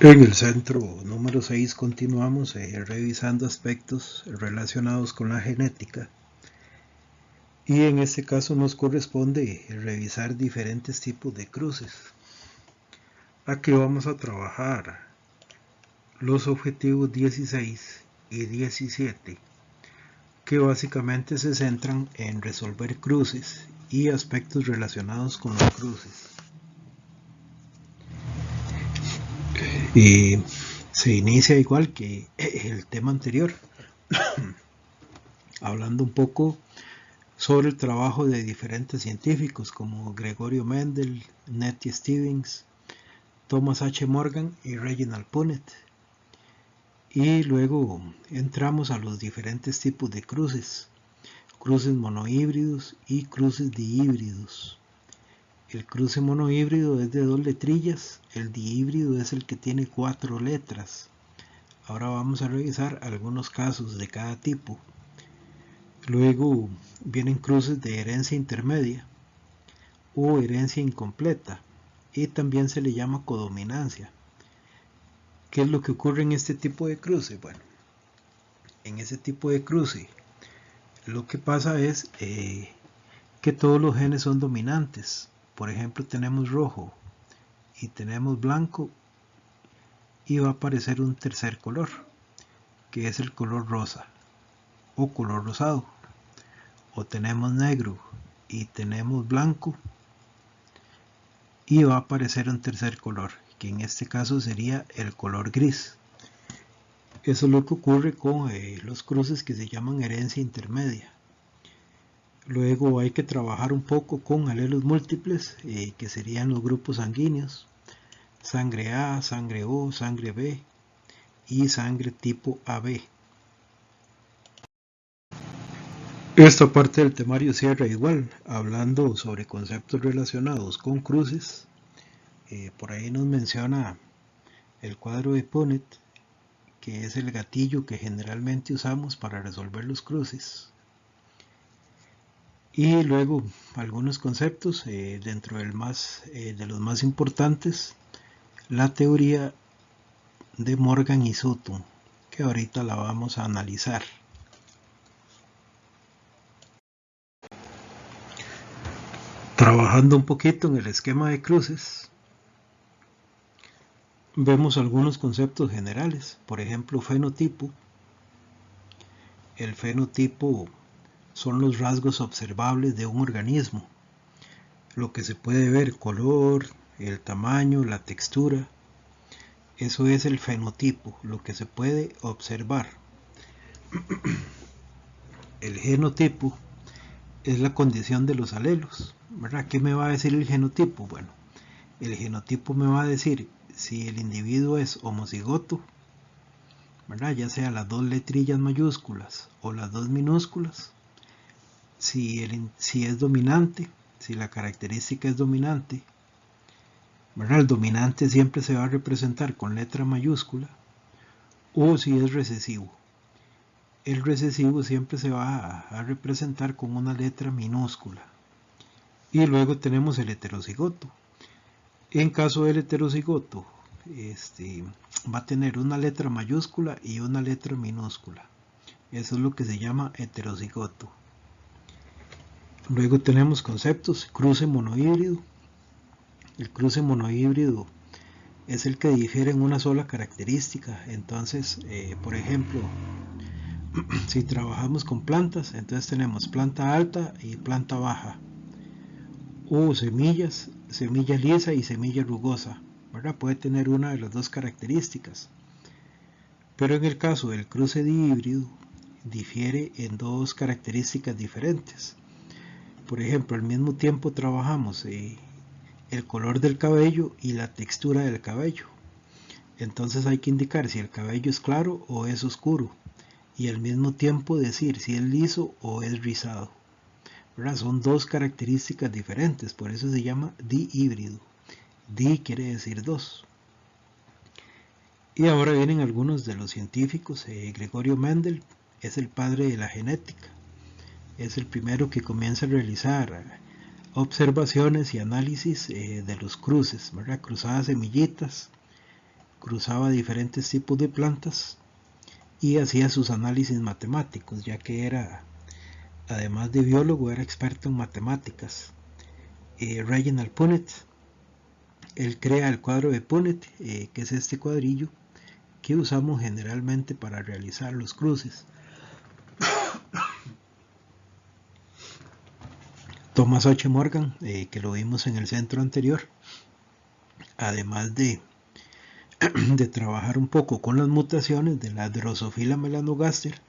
En el centro número 6 continuamos revisando aspectos relacionados con la genética y en este caso nos corresponde revisar diferentes tipos de cruces. Aquí vamos a trabajar los objetivos 16 y 17 que básicamente se centran en resolver cruces y aspectos relacionados con los cruces. Y se inicia igual que el tema anterior, hablando un poco sobre el trabajo de diferentes científicos como Gregorio Mendel, Nettie Stevens, Thomas H. Morgan y Reginald Punnett. Y luego entramos a los diferentes tipos de cruces, cruces monohíbridos y cruces dihíbridos. El cruce monohíbrido es de 2 letrillas, el dihíbrido es el que tiene 4 letras. Ahora vamos a revisar algunos casos de cada tipo. Luego vienen cruces de herencia intermedia o herencia incompleta y también se le llama codominancia. ¿Qué es lo que ocurre en este tipo de cruce? Bueno, en ese tipo de cruce lo que pasa es que todos los genes son dominantes. Por ejemplo, tenemos rojo y tenemos blanco y va a aparecer un tercer color que es el color rosa o color rosado. O tenemos negro y tenemos blanco y va a aparecer un tercer color que en este caso sería el color gris. Eso es lo que ocurre con los cruces que se llaman herencia intermedia. Luego hay que trabajar un poco con alelos múltiples que serían los grupos sanguíneos, sangre A, sangre O, sangre B y sangre tipo AB. Esta parte del temario cierra igual, hablando sobre conceptos relacionados con cruces. Por ahí nos menciona el cuadro de Punnett, que es el gatillo que generalmente usamos para resolver los cruces. Y luego algunos conceptos, dentro de los más importantes, la teoría de Morgan y Sutton, que ahorita la vamos a analizar. Trabajando un poquito en el esquema de cruces, vemos algunos conceptos generales, por ejemplo, fenotipo. El fenotipo son los rasgos observables de un organismo, lo que se puede ver, color, el tamaño, la textura. Eso es el fenotipo, lo que se puede observar. El genotipo es la condición de los alelos, ¿verdad? ¿Qué me va a decir el genotipo? Bueno, el genotipo me va a decir si el individuo es homocigoto, ¿verdad? Ya sea las 2 letrillas mayúsculas o las 2 minúsculas, si es dominante, si la característica es dominante, ¿verdad? El dominante siempre se va a representar con letra mayúscula, o si es recesivo. El recesivo siempre se va a representar con una letra minúscula. Y luego tenemos el heterocigoto. En caso del heterocigoto, va a tener una letra mayúscula y una letra minúscula. Eso es lo que se llama heterocigoto. Luego tenemos conceptos, cruce monohíbrido. El cruce monohíbrido es el que difiere en una sola característica. Entonces, por ejemplo, si trabajamos con plantas, entonces tenemos planta alta y planta baja. O semillas, semilla lisa y semilla rugosa, ¿verdad? Puede tener una de las dos características. Pero en el caso del cruce dihíbrido, difiere en 2 características diferentes. Por ejemplo, al mismo tiempo trabajamos el color del cabello y la textura del cabello. Entonces hay que indicar si el cabello es claro o es oscuro y al mismo tiempo decir si es liso o es rizado. ¿Verdad? Son 2 características diferentes, por eso se llama dihíbrido. Di quiere decir 2. Y ahora vienen algunos de los científicos. Gregorio Mendel es el padre de la genética. Es el primero que comienza a realizar observaciones y análisis de los cruces, ¿verdad? Cruzadas semillitas cruzaba diferentes tipos de plantas y hacía sus análisis matemáticos, ya que era, además de biólogo, era experto en matemáticas. Reginald Punnett, él crea el cuadro de Punnett, que es este cuadrillo que usamos generalmente para realizar los cruces. Thomas H. Morgan, que lo vimos en el centro anterior, además de trabajar un poco con las mutaciones de la Drosophila melanogaster,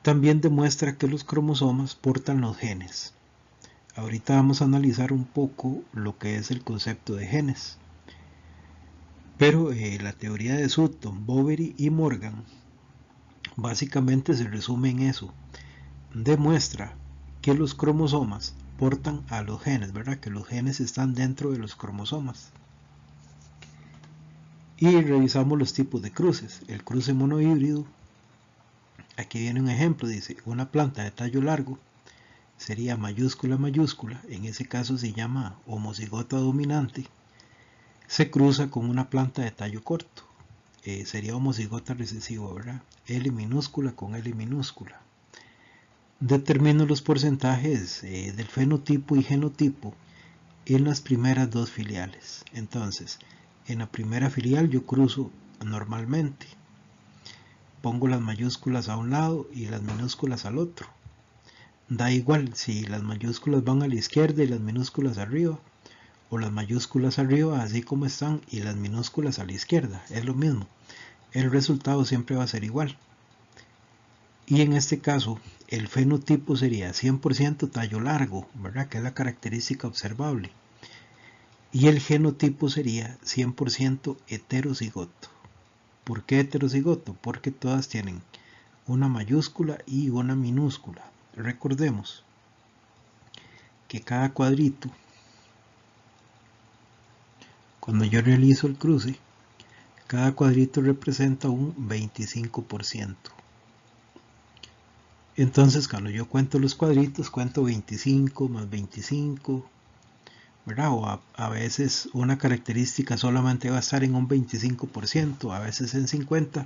también demuestra que los cromosomas portan los genes. Ahorita vamos a analizar un poco lo que es el concepto de genes. Pero la teoría de Sutton, Boveri y Morgan básicamente se resume en eso. Demuestra que los cromosomas portan a los genes, ¿verdad? Que los genes están dentro de los cromosomas. Y revisamos los tipos de cruces. El cruce monohíbrido, aquí viene un ejemplo, dice, una planta de tallo largo sería mayúscula mayúscula, en ese caso se llama homocigota dominante, se cruza con una planta de tallo corto, sería homocigota recesivo, ¿verdad? L minúscula con L minúscula. Determino los porcentajes del fenotipo y genotipo en las primeras dos filiales. Entonces, en la primera filial yo cruzo normalmente, pongo las mayúsculas a un lado y las minúsculas al otro. Da igual si las mayúsculas van a la izquierda y las minúsculas arriba, o las mayúsculas arriba así como están y las minúsculas a la izquierda, es lo mismo. El resultado siempre va a ser igual. Y en este caso, el fenotipo sería 100% tallo largo, ¿verdad? Que es la característica observable. Y el genotipo sería 100% heterocigoto. ¿Por qué heterocigoto? Porque todas tienen una mayúscula y una minúscula. Recordemos que cada cuadrito, cuando yo realizo el cruce, cada cuadrito representa un 25%. Entonces, cuando yo cuento los cuadritos, cuento 25 más 25, ¿verdad? O a veces una característica solamente va a estar en un 25%, a veces en 50%,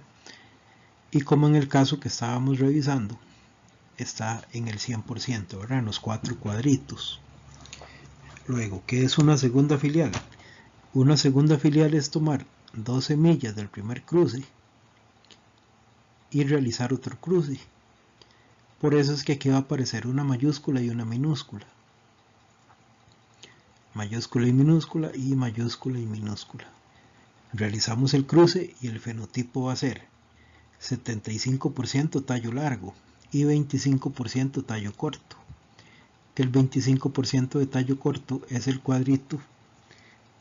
y como en el caso que estábamos revisando, está en el 100%, ¿verdad? En los 4 cuadritos. Luego, ¿qué es una segunda filial? Una segunda filial es tomar 2 semillas del primer cruce y realizar otro cruce. Por eso es que aquí va a aparecer una mayúscula y una minúscula. Mayúscula y minúscula y mayúscula y minúscula. Realizamos el cruce y el fenotipo va a ser 75% tallo largo y 25% tallo corto. Que el 25% de tallo corto es el cuadrito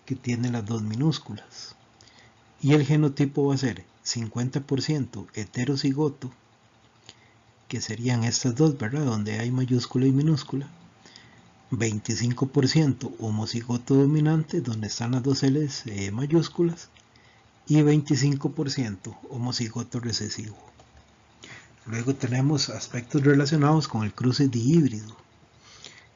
que tiene las dos minúsculas. Y el genotipo va a ser 50% heterocigoto, que serían estas dos, ¿verdad? Donde hay mayúscula y minúscula. 25% homocigoto dominante, donde están las dos L's mayúsculas. Y 25% homocigoto recesivo. Luego tenemos aspectos relacionados con el cruce dihíbrido.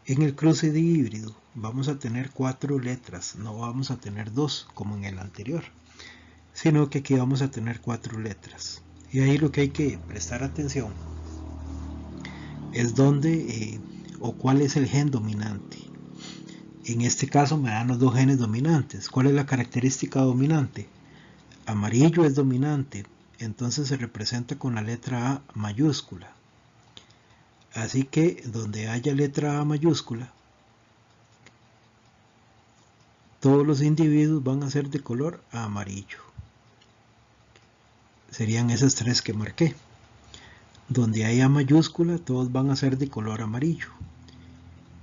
En el cruce dihíbrido vamos a tener 4 letras, no vamos a tener 2 como en el anterior, sino que aquí vamos a tener 4 letras. Y ahí lo que hay que prestar atención es dónde o cuál es el gen dominante. En este caso me dan los dos genes dominantes. ¿Cuál es la característica dominante? Amarillo es dominante, entonces se representa con la letra A mayúscula. Así que donde haya letra A mayúscula, todos los individuos van a ser de color amarillo. Serían esas 3 que marqué. Donde hay A mayúscula, todos van a ser de color amarillo.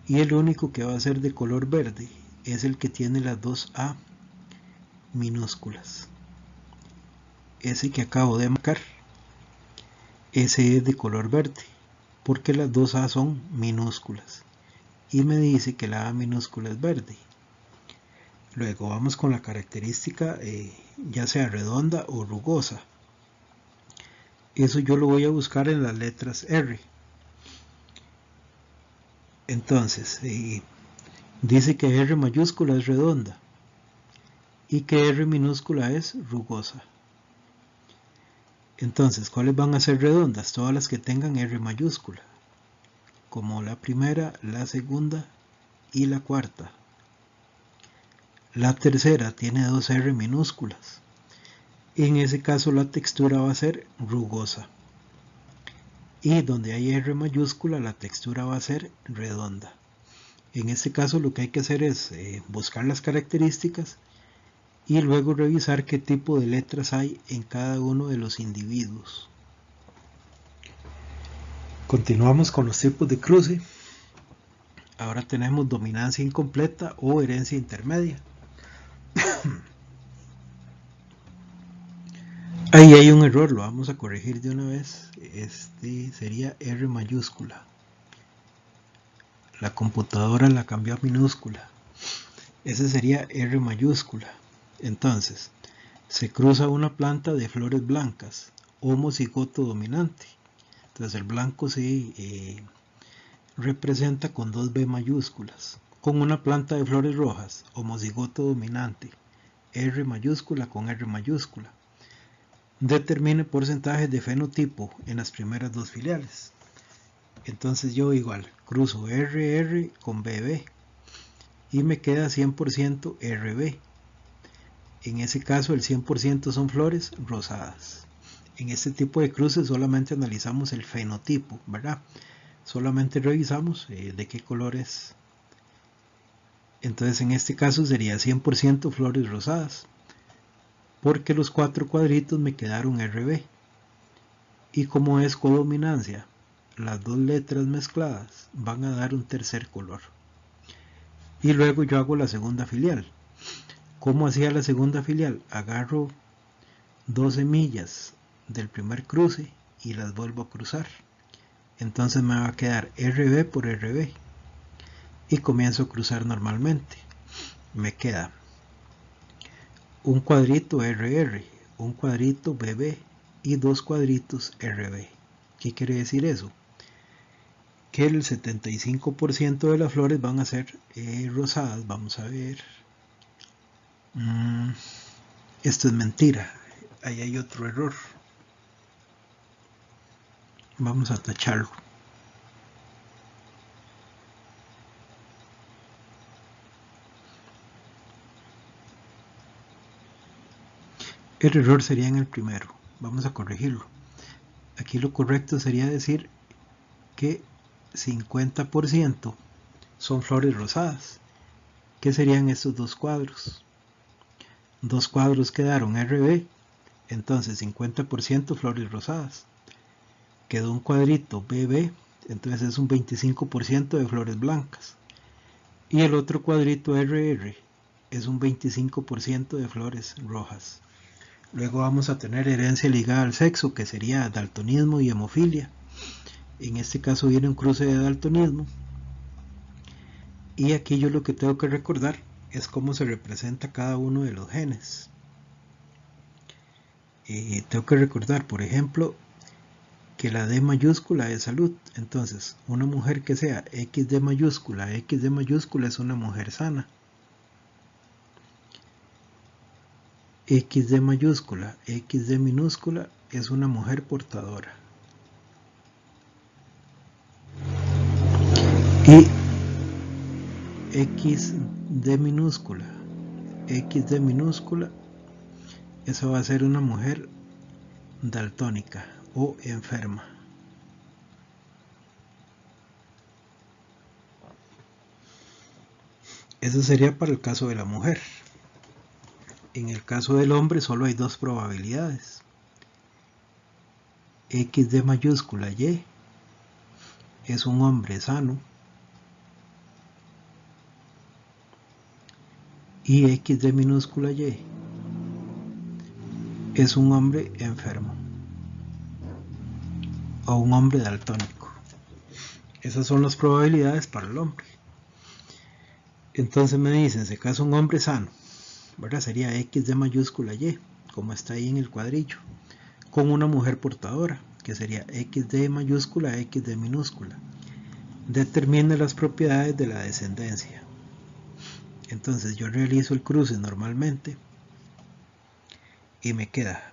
Y el único que va a ser de color verde es el que tiene las dos A minúsculas. Ese que acabo de marcar, ese es de color verde, porque las dos A son minúsculas. Y me dice que la A minúscula es verde. Luego vamos con la característica ya sea redonda o rugosa. Eso yo lo voy a buscar en las letras R. Entonces, dice que R mayúscula es redonda. y que R minúscula es rugosa. Entonces, ¿cuáles van a ser redondas? Todas las que tengan R mayúscula, como la primera, la segunda y la cuarta. La tercera tiene dos R minúsculas. En ese caso la textura va a ser rugosa. Y donde hay R mayúscula la textura va a ser redonda. En este caso lo que hay que hacer es buscar las características y luego revisar qué tipo de letras hay en cada uno de los individuos. Continuamos con los tipos de cruce. Ahora tenemos dominancia incompleta o herencia intermedia. Ahí hay un error, lo vamos a corregir de una vez. Este sería R mayúscula. La computadora la cambió a minúscula. Ese sería R mayúscula. Entonces, se cruza una planta de flores blancas, homocigoto dominante. Entonces el blanco se representa con dos B mayúsculas. Con una planta de flores rojas, homocigoto dominante, R mayúscula con R mayúscula. Determine porcentajes de fenotipo en las primeras dos filiales. Entonces yo igual cruzo RR con BB y me queda 100% RB. En ese caso el 100% son flores rosadas. En este tipo de cruces solamente analizamos el fenotipo, ¿verdad? Solamente revisamos de qué color es. Entonces en este caso sería 100% flores rosadas, porque los cuatro cuadritos me quedaron RB. Y como es codominancia, las dos letras mezcladas van a dar un tercer color. Y luego yo hago la segunda filial. ¿Cómo hacía la segunda filial? Agarro dos semillas del primer cruce y las vuelvo a cruzar. Entonces me va a quedar RB por RB y comienzo a cruzar normalmente. Me queda un cuadrito RR, un cuadrito BB y dos cuadritos RB. ¿Qué quiere decir eso? Que el 75% de las flores van a ser rosadas. Vamos a ver. Esto es mentira. Ahí hay otro error. Vamos a tacharlo. El error sería en el primero. Vamos a corregirlo. Aquí lo correcto sería decir que 50% son flores rosadas. ¿Qué serían estos dos cuadros? Dos cuadros quedaron RB, entonces 50% flores rosadas. Quedó un cuadrito BB, entonces es un 25% de flores blancas. Y el otro cuadrito RR es un 25% de flores rojas. Luego vamos a tener herencia ligada al sexo, que sería daltonismo y hemofilia. En este caso viene un cruce de daltonismo. Y aquí yo lo que tengo que recordar es cómo se representa cada uno de los genes. Tengo que recordar, por ejemplo, que la D mayúscula es salud. Entonces, una mujer que sea XD mayúscula es una mujer sana. XD mayúscula, XD minúscula es una mujer portadora. Y XD minúscula, eso va a ser una mujer daltónica o enferma. Eso sería para el caso de la mujer. En el caso del hombre solo hay dos probabilidades. XD mayúscula Y es un hombre sano y XD minúscula Y es un hombre enfermo o un hombre daltónico. Esas son las probabilidades para el hombre. Entonces me dicen, se casa un hombre sano, ¿verdad? Sería XD mayúscula Y, como está ahí en el cuadrillo, con una mujer portadora, que sería XD mayúscula, XD minúscula. Determina las propiedades de la descendencia. Entonces yo realizo el cruce normalmente y me queda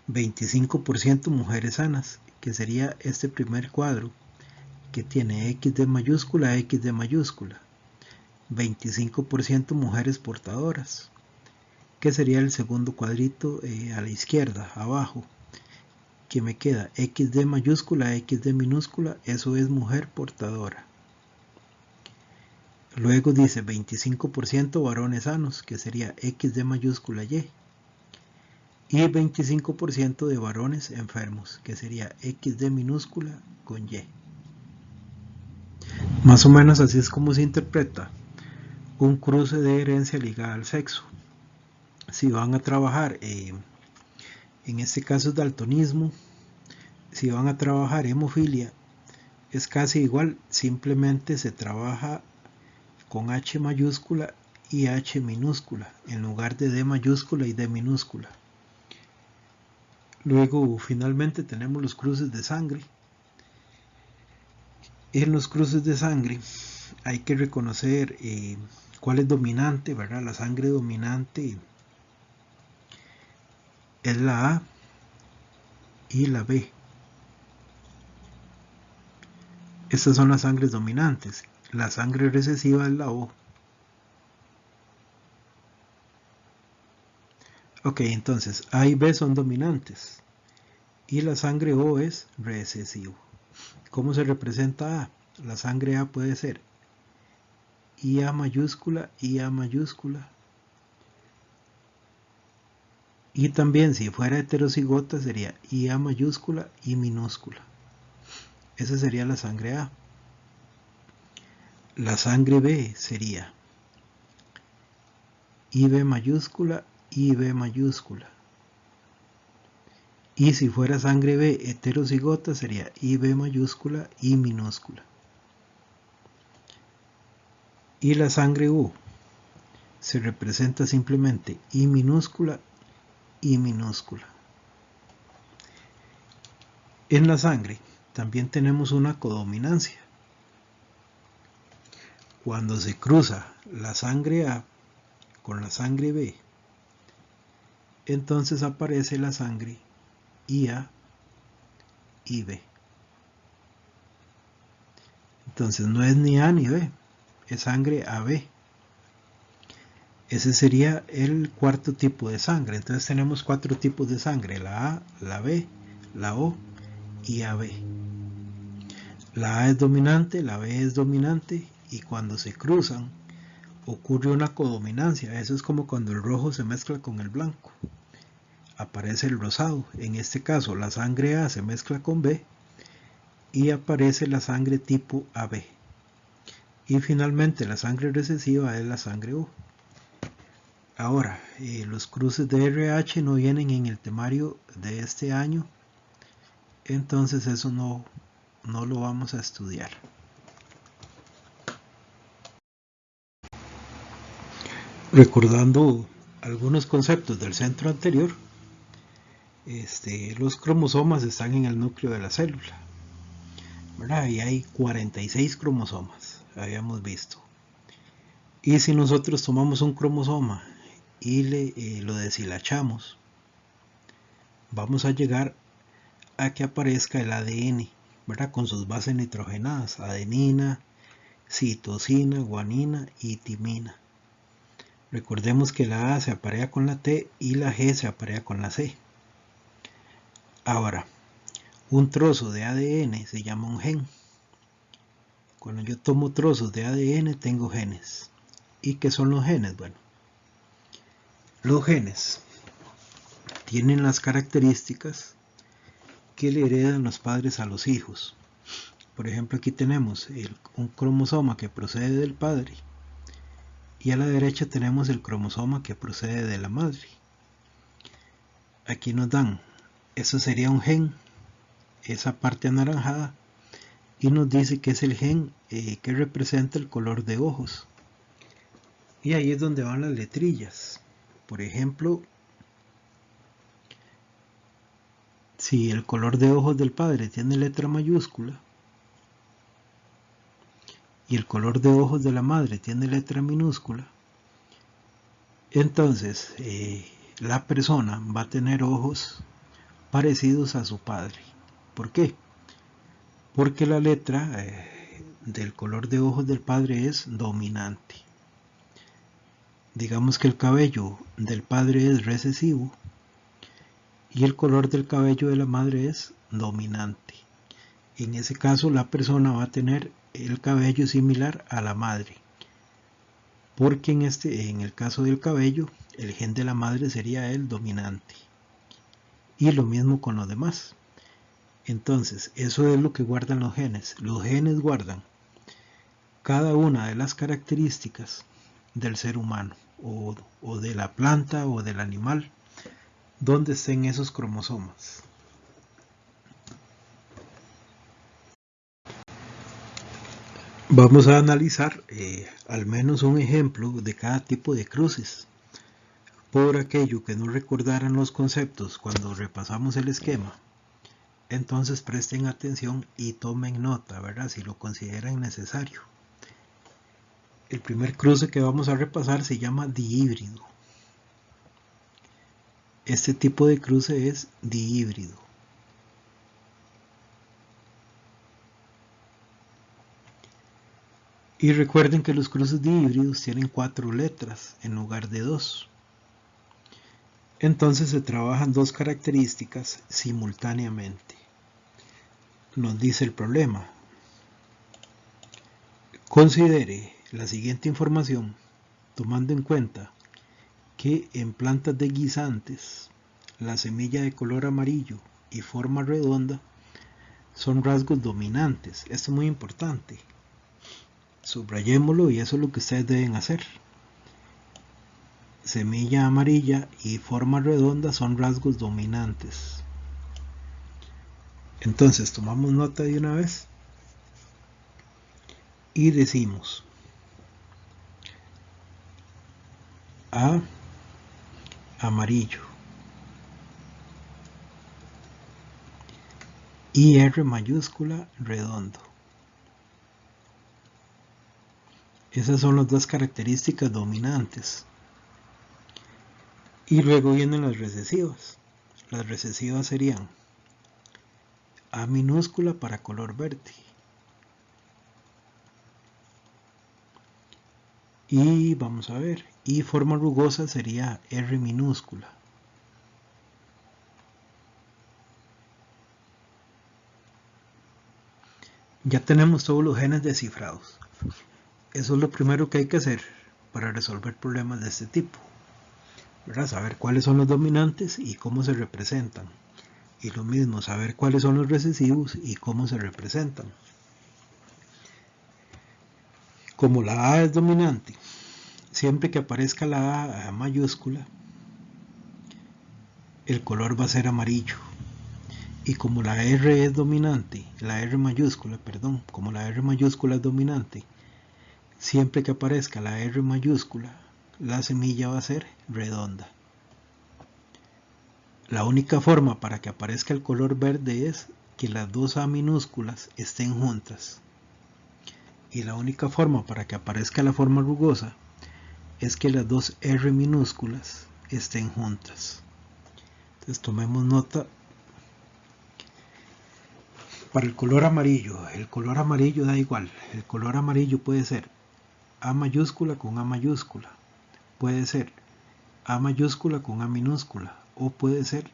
25% mujeres sanas, que sería este primer cuadro que tiene XD mayúscula, XD mayúscula. 25% mujeres portadoras, que sería el segundo cuadrito a la izquierda, abajo, que me queda XD mayúscula, XD minúscula, eso es mujer portadora. Luego dice 25% varones sanos, que sería XD mayúscula Y. Y 25% de varones enfermos, que sería XD minúscula con Y. Más o menos así es como se interpreta un cruce de herencia ligada al sexo. Si van a trabajar, en este caso es daltonismo, si van a trabajar hemofilia, es casi igual, simplemente se trabaja con H mayúscula y H minúscula, en lugar de D mayúscula y D minúscula. Luego, finalmente, tenemos los cruces de sangre. En los cruces de sangre hay que reconocer cuál es dominante, ¿verdad? La sangre dominante es la A y la B. Estas son las sangres dominantes. La sangre recesiva es la O. Ok, entonces A y B son dominantes y la sangre O es recesivo. ¿Cómo se representa A? La sangre A puede ser IA mayúscula, IA mayúscula. Y también si fuera heterocigota sería IA mayúscula y minúscula. Esa sería la sangre A. La sangre B sería IB mayúscula, IB mayúscula. Y si fuera sangre B heterocigota sería IB mayúscula y minúscula. Y la sangre U se representa simplemente I minúscula y minúscula. En la sangre también tenemos una codominancia. Cuando se cruza la sangre A con la sangre B, entonces aparece la sangre IA y B. Entonces no es ni A ni B, es sangre AB. Ese sería el cuarto tipo de sangre. Entonces tenemos 4 tipos de sangre: la A, la B, la O y AB. La A es dominante, la B es dominante, y cuando se cruzan ocurre una codominancia. Eso es como cuando el rojo se mezcla con el blanco, aparece el rosado. En este caso la sangre A se mezcla con B y aparece la sangre tipo AB. Y finalmente la sangre recesiva es la sangre O. Ahora, los cruces de RH no vienen en el temario de este año, entonces eso no lo vamos a estudiar. Recordando algunos conceptos del centro anterior, los cromosomas están en el núcleo de la célula, ¿verdad? Y hay 46 cromosomas, habíamos visto. Y si nosotros tomamos un cromosoma y lo deshilachamos, vamos a llegar a que aparezca el ADN, ¿verdad? Con sus bases nitrogenadas: adenina, citosina, guanina y timina. Recordemos que la A se aparea con la T y la G se aparea con la C. Ahora, un trozo de ADN se llama un gen. Cuando yo tomo trozos de ADN tengo genes. ¿Y qué son los genes? Bueno, los genes tienen las características que le heredan los padres a los hijos. Por ejemplo, aquí tenemos un cromosoma que procede del padre y a la derecha tenemos el cromosoma que procede de la madre. Aquí nos dan, eso sería un gen, esa parte anaranjada, y nos dice que es el gen que representa el color de ojos. Y ahí es donde van las letrillas. Por ejemplo, si el color de ojos del padre tiene letra mayúscula y el color de ojos de la madre tiene letra minúscula, entonces la persona va a tener ojos parecidos a su padre. ¿Por qué? Porque la letra del color de ojos del padre es dominante. Digamos que el cabello del padre es recesivo y el color del cabello de la madre es dominante. En ese caso la persona va a tener el cabello similar a la madre, porque en el caso del cabello el gen de la madre sería el dominante, y lo mismo con los demás. Entonces eso es lo que guardan los genes. Los genes guardan cada una de las características del ser humano o de la planta o del animal donde estén esos cromosomas. Vamos a analizar al menos un ejemplo de cada tipo de cruces. Por aquello que no recordaran los conceptos cuando repasamos el esquema, entonces presten atención y tomen nota, ¿verdad? Si lo consideran necesario. El primer cruce que vamos a repasar se llama dihíbrido. Este tipo de cruce es dihíbrido. Y recuerden que los cruces dihíbridos tienen 4 letras en lugar de 2. Entonces se trabajan 2 características simultáneamente. Nos dice el problema. Considere la siguiente información tomando en cuenta que en plantas de guisantes la semilla de color amarillo y forma redonda son rasgos dominantes. Esto es muy importante. Subrayémoslo y eso es lo que ustedes deben hacer. Semilla amarilla y forma redonda son rasgos dominantes. Entonces tomamos nota de una vez y decimos A amarillo y R mayúscula redondo. Esas son las 2 características dominantes. Y luego vienen las recesivas. Las recesivas serían A minúscula para color verde. Y vamos a ver, y forma rugosa sería R minúscula. Ya tenemos todos los genes descifrados. Eso es lo primero que hay que hacer para resolver problemas de este tipo, ¿verdad? Saber cuáles son los dominantes y cómo se representan. Y lo mismo, saber cuáles son los recesivos y cómo se representan. Como la A es dominante, siempre que aparezca la A mayúscula, el color va a ser amarillo. Y como la R es dominante, la R mayúscula, perdón, como la R mayúscula es dominante, siempre que aparezca la R mayúscula, la semilla va a ser redonda. La única forma para que aparezca el color verde es que las 2 A minúsculas estén juntas. Y la única forma para que aparezca la forma rugosa es que las 2 R minúsculas estén juntas. Entonces tomemos nota. Para el color amarillo da igual. El color amarillo puede ser A mayúscula con A mayúscula, puede ser A mayúscula con A minúscula, o puede ser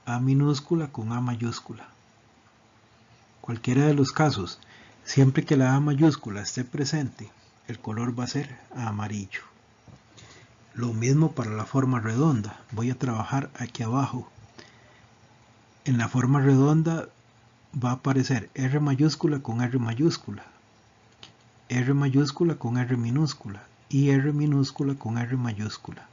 A minúscula con A mayúscula. Cualquiera de los casos, siempre que la A mayúscula esté presente, el color va a ser amarillo. Lo mismo para la forma redonda. Voy a trabajar aquí abajo. En la forma redonda va a aparecer R mayúscula con R mayúscula, R mayúscula con R minúscula y R minúscula con R mayúscula.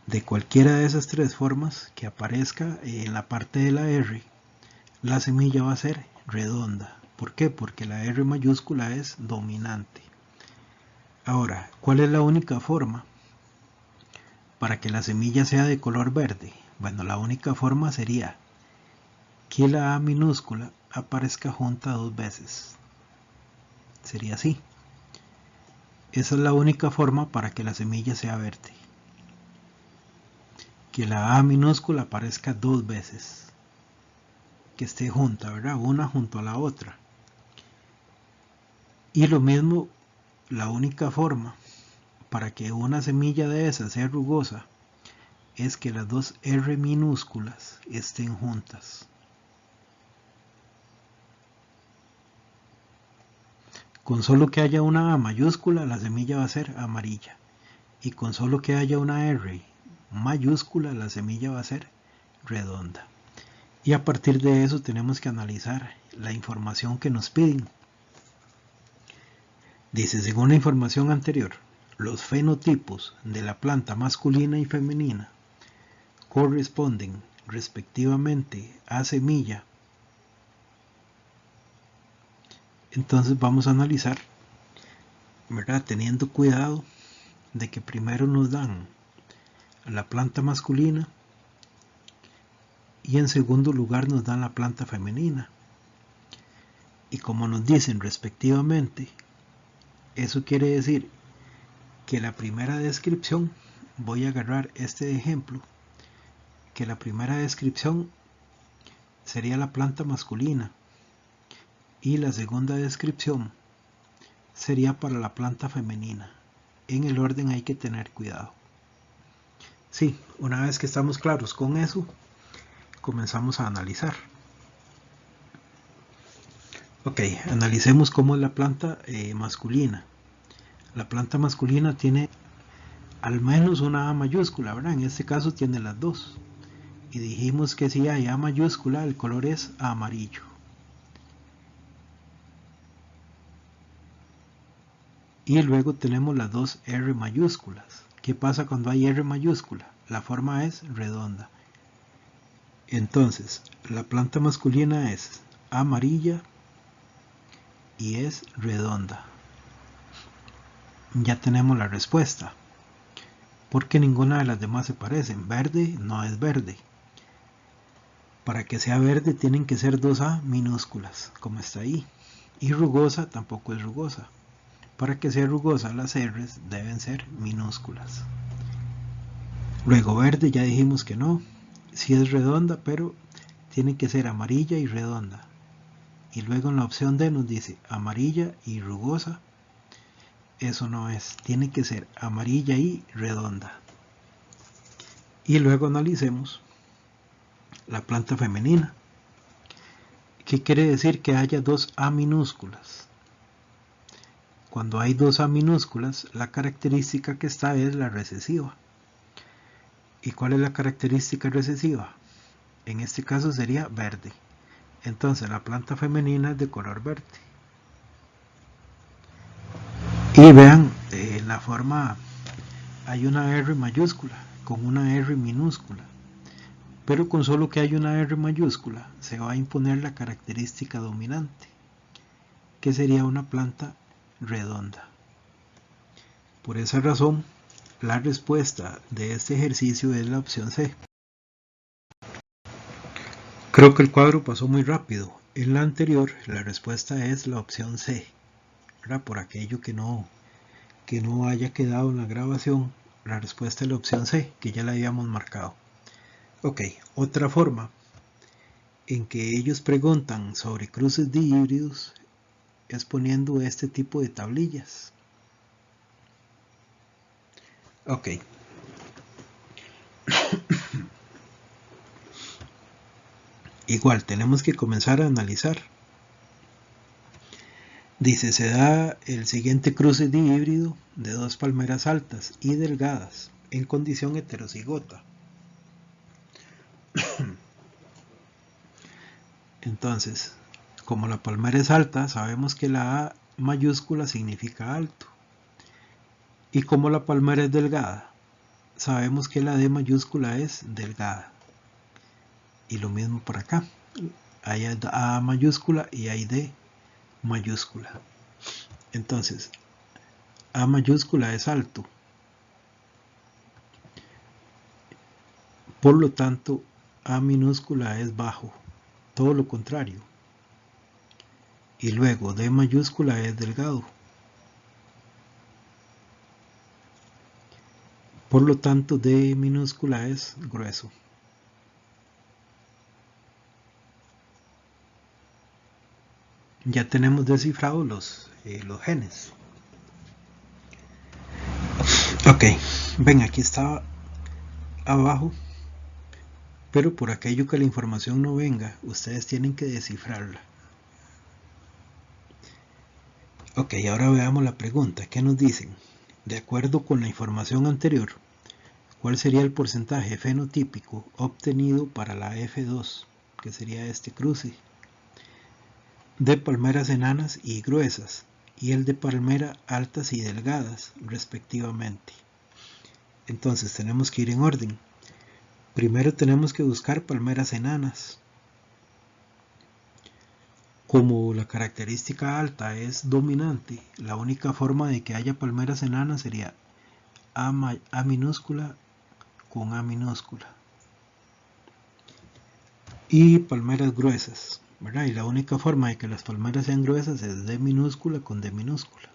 De cualquiera de esas 3 formas que aparezca en la parte de la R, la semilla va a ser redonda. ¿Por qué? Porque la R mayúscula es dominante. Ahora, ¿cuál es la única forma para que la semilla sea de color verde? Bueno, la única forma sería que la A minúscula aparezca junta 2 veces. Sería así. Esa es la única forma para que la semilla sea verde. que la A minúscula aparezca dos veces, que esté junta, ¿verdad? Una junto a la otra. Y lo mismo, la única forma para que una semilla de esa sea rugosa es que las dos R minúsculas estén juntas. Con solo que haya una A mayúscula, la semilla va a ser amarilla. Y con solo que haya una R mayúscula, la semilla va a ser redonda. Y a partir de eso tenemos que analizar la información que nos piden. Dice, según la información anterior, los fenotipos de la planta masculina y femenina corresponden respectivamente a semilla. Entonces vamos a analizar, ¿verdad? Teniendo cuidado de que primero nos dan la planta masculina y en segundo lugar nos dan la planta femenina. Y como nos dicen respectivamente, eso quiere decir que la primera descripción, voy a agarrar este ejemplo, que la primera descripción sería la planta masculina y la segunda descripción sería para la planta femenina. En el orden hay que tener cuidado. Sí, una vez que estamos claros con eso, comenzamos a analizar. Ok, analicemos cómo es la planta masculina. La planta masculina tiene al menos una A mayúscula, ¿verdad? En este caso tiene las dos. Y dijimos que si hay A mayúscula, el color es amarillo. Y luego tenemos las dos R mayúsculas. ¿Qué pasa cuando hay R mayúscula? La forma es redonda. Entonces, la planta masculina es amarilla y es redonda. Ya tenemos la respuesta. Porque ninguna de las demás se parecen. Verde no es verde. Para que sea verde tienen que ser dos A minúsculas, como está ahí. Y rugosa tampoco es rugosa. Para que sea rugosa las R's deben ser minúsculas. Luego verde ya dijimos que no. Sí es redonda, pero tiene que ser amarilla y redonda. Y luego en la opción D nos dice amarilla y rugosa. Eso no es, tiene que ser amarilla y redonda. Y luego analicemos la planta femenina. ¿Qué quiere decir que haya dos A minúsculas? Cuando hay dos A minúsculas, la característica que está es la recesiva. ¿Y cuál es la característica recesiva? En este caso sería verde. Entonces la planta femenina es de color verde. Y vean, en la forma hay una R mayúscula con una R minúscula. Pero con solo que hay una R mayúscula se va a imponer la característica dominante, que sería una planta redonda. Por esa razón, la respuesta de este ejercicio es la opción C. Creo que el cuadro pasó muy rápido. En la anterior, la respuesta es la opción C. ¿Verdad? Por aquello que no haya quedado en la grabación, la respuesta es la opción C, que ya la habíamos marcado. Ok, otra forma en que ellos preguntan sobre cruces de híbridos es poniendo este tipo de tablillas. Ok. Igual, tenemos que comenzar a analizar. Dice, se da el siguiente cruce de híbrido de dos palmeras altas y delgadas en condición heterocigota. Entonces, como la palmera es alta, sabemos que la A mayúscula significa alto. Y como la palmera es delgada, sabemos que la D mayúscula es delgada. Y lo mismo por acá. Hay A mayúscula y hay D mayúscula. Entonces, A mayúscula es alto. Por lo tanto, A minúscula es bajo. Todo lo contrario. Y luego D mayúscula es delgado. Por lo tanto, D minúscula es grueso. Ya tenemos descifrados los genes. Ok, ven, aquí está abajo, pero por aquello que la información no venga, ustedes tienen que descifrarla. Ok, ahora veamos la pregunta. ¿Qué nos dicen? De acuerdo con la información anterior, ¿cuál sería el porcentaje fenotípico obtenido para la F2, que sería este cruce, de palmeras enanas y gruesas, y el de palmera altas y delgadas, respectivamente? Entonces tenemos que ir en orden. Primero tenemos que buscar palmeras enanas. Como la característica alta es dominante, la única forma de que haya palmeras enanas sería A minúscula con A minúscula. Y palmeras gruesas, ¿verdad? Y la única forma de que las palmeras sean gruesas es D minúscula con D minúscula.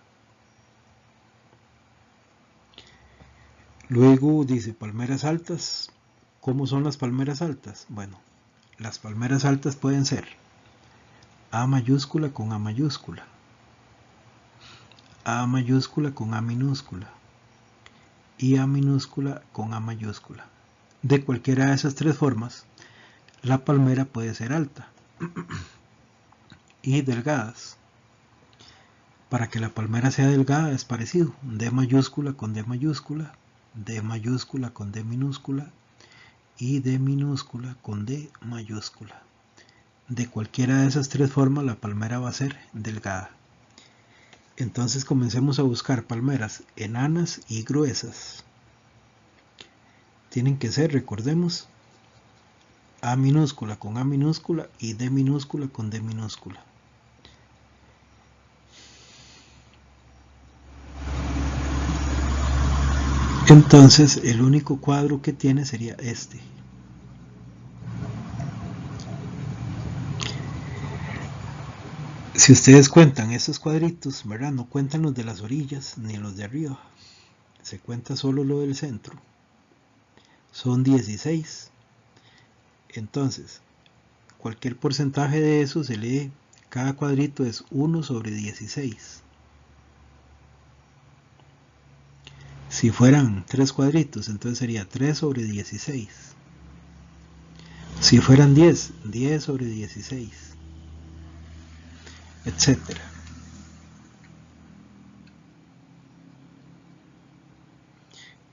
Luego dice palmeras altas. ¿Cómo son las palmeras altas? Bueno, las palmeras altas pueden ser A mayúscula con A mayúscula, A mayúscula con A minúscula y A minúscula con A mayúscula. De cualquiera de esas tres formas, la palmera puede ser alta. Y delgadas. Para que la palmera sea delgada es parecido, D mayúscula con D mayúscula, D mayúscula con D minúscula y D minúscula con D mayúscula. De cualquiera de esas tres formas la palmera va a ser delgada. Entonces comencemos a buscar palmeras enanas y gruesas. Tienen que ser, recordemos, A minúscula con A minúscula y D minúscula con D minúscula. Entonces el único cuadro que tiene sería este. Si ustedes cuentan estos cuadritos, ¿verdad? No cuentan los de las orillas ni los de arriba. Se cuenta solo lo del centro. Son 16. Entonces, cualquier porcentaje de eso se lee, cada cuadrito es 1 sobre 16. Si fueran 3 cuadritos, entonces sería 3 sobre 16. Si fueran 10, 10 sobre 16, etcétera.